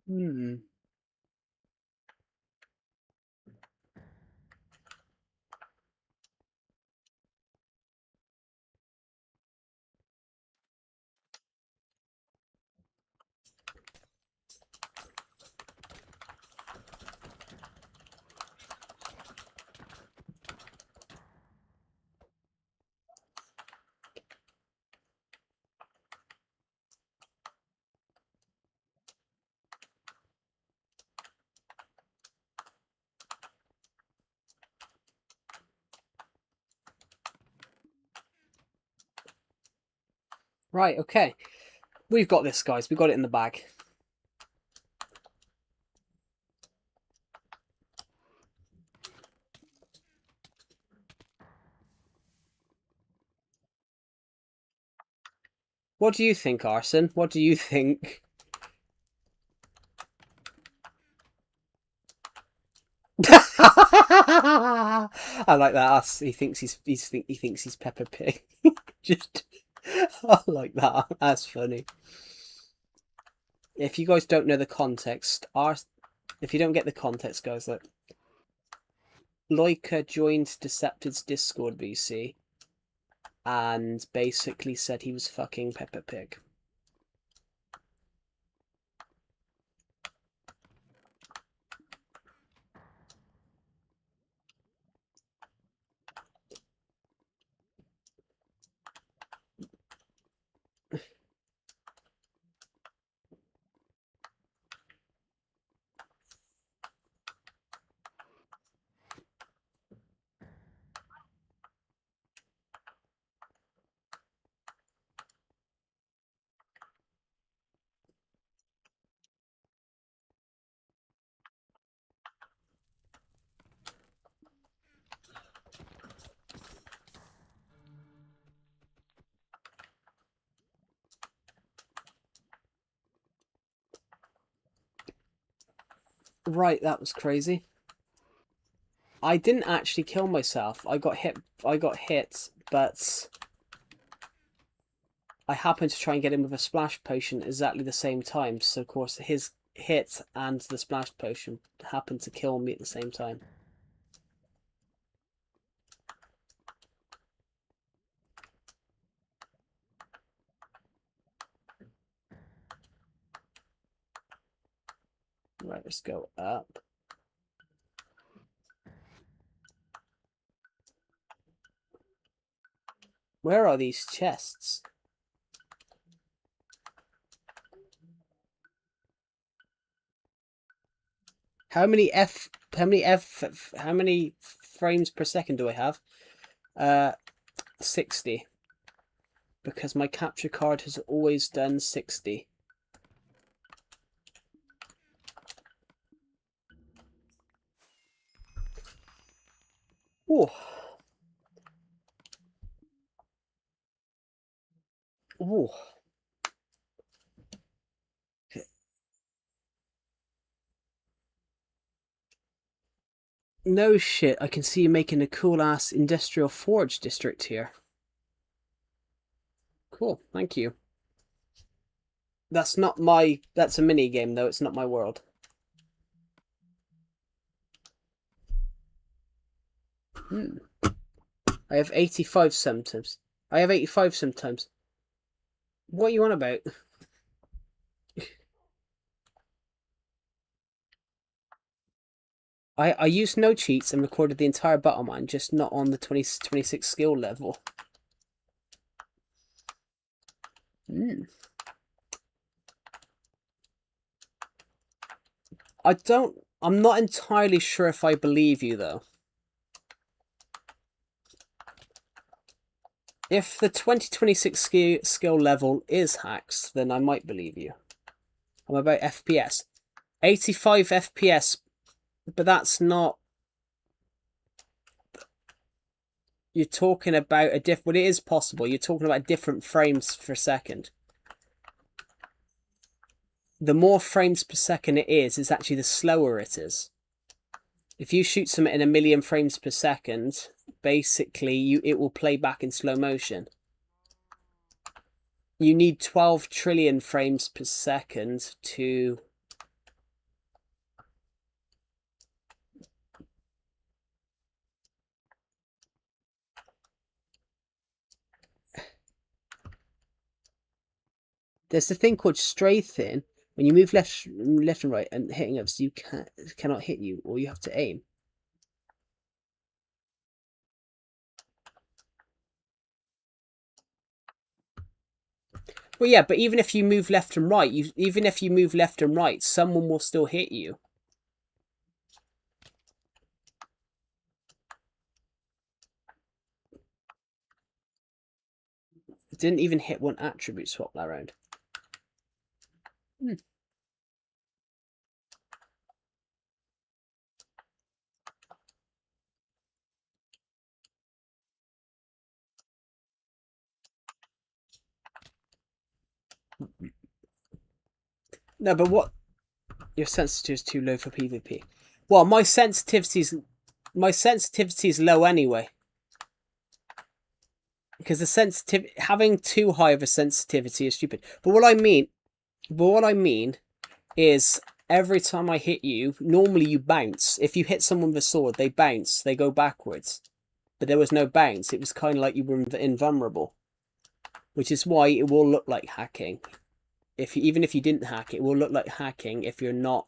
Hmm. Right, okay. We've got this, guys. We've got it in the bag. What do you think, Arson? What do you think? I like that. He thinks he's Peppa Pig. Just I like that. That's funny. If you guys don't know the context, if you don't get the context, guys, look. Loika joined Decepted's Discord VC and basically said he was fucking Peppa Pig. Right, that was crazy. I didn't actually kill myself. I got hit, but I happened to try and get him with a splash potion at exactly the same time. So, of course, his hit and the splash potion happened to kill me at the same time. Right, let's go up. Where are these chests? How many frames per second do I have? 60. Because my capture card has always done 60. Ooh. Ooh. No shit, I can see you making a cool-ass industrial forge district here. Cool, thank you. That's not my... That's a mini game, though. It's not my world. I have 85 sometimes. I have 85 sometimes. What are you on about? I used no cheats and recorded the entire battle mine, just not on the 26 skill level. I'm not entirely sure if I believe you, though. If the 2026 skill level is hacks, then I might believe you. I'm about FPS. 85 FPS, but that's not... You're talking about a different... Well, it is possible. You're talking about different frames per second. The more frames per second it is actually the slower it is. If you shoot something in 1,000,000 frames per second, basically it will play back in slow motion. You need 12 trillion frames per second to... There's a thing called strafing. When you move left and right and hitting others, you cannot hit you, or you have to aim. Well, yeah, but even if you move left and right, someone will still hit you. It didn't even hit one attribute swap that round. No, but what? Your sensitivity is too low for PvP. Well, my sensitivity's low anyway. Because the having too high of a sensitivity is stupid. But what I mean is every time I hit you, normally you bounce. If you hit someone with a sword, they bounce, they go backwards. But there was no bounce. It was kind of like you were invulnerable, which is why it will look like hacking. Even if you didn't hack, it will look like hacking if you're not.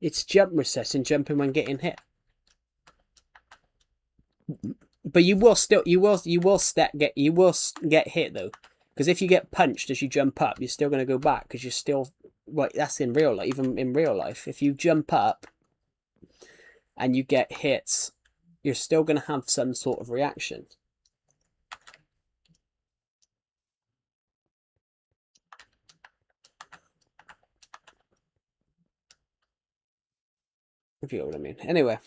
It's jump recess and jumping when getting hit. But you will get hit though, because if you get punched as you jump up, you're still going to go back because you're still... Well, that's in real life. Even in real life, if you jump up and you get hits, you're still going to have some sort of reaction. If you know what I mean. Anyway,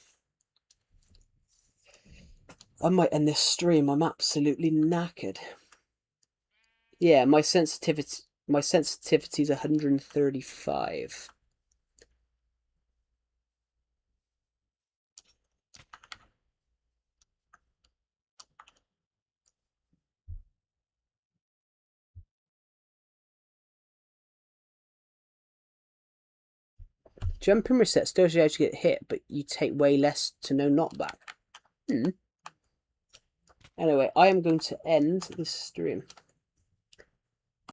I might end this stream. I'm absolutely knackered. Yeah, my sensitivity is 135. Jumping reset still shows you how to get hit, but you take way less to no knockback. Anyway, I am going to end this stream.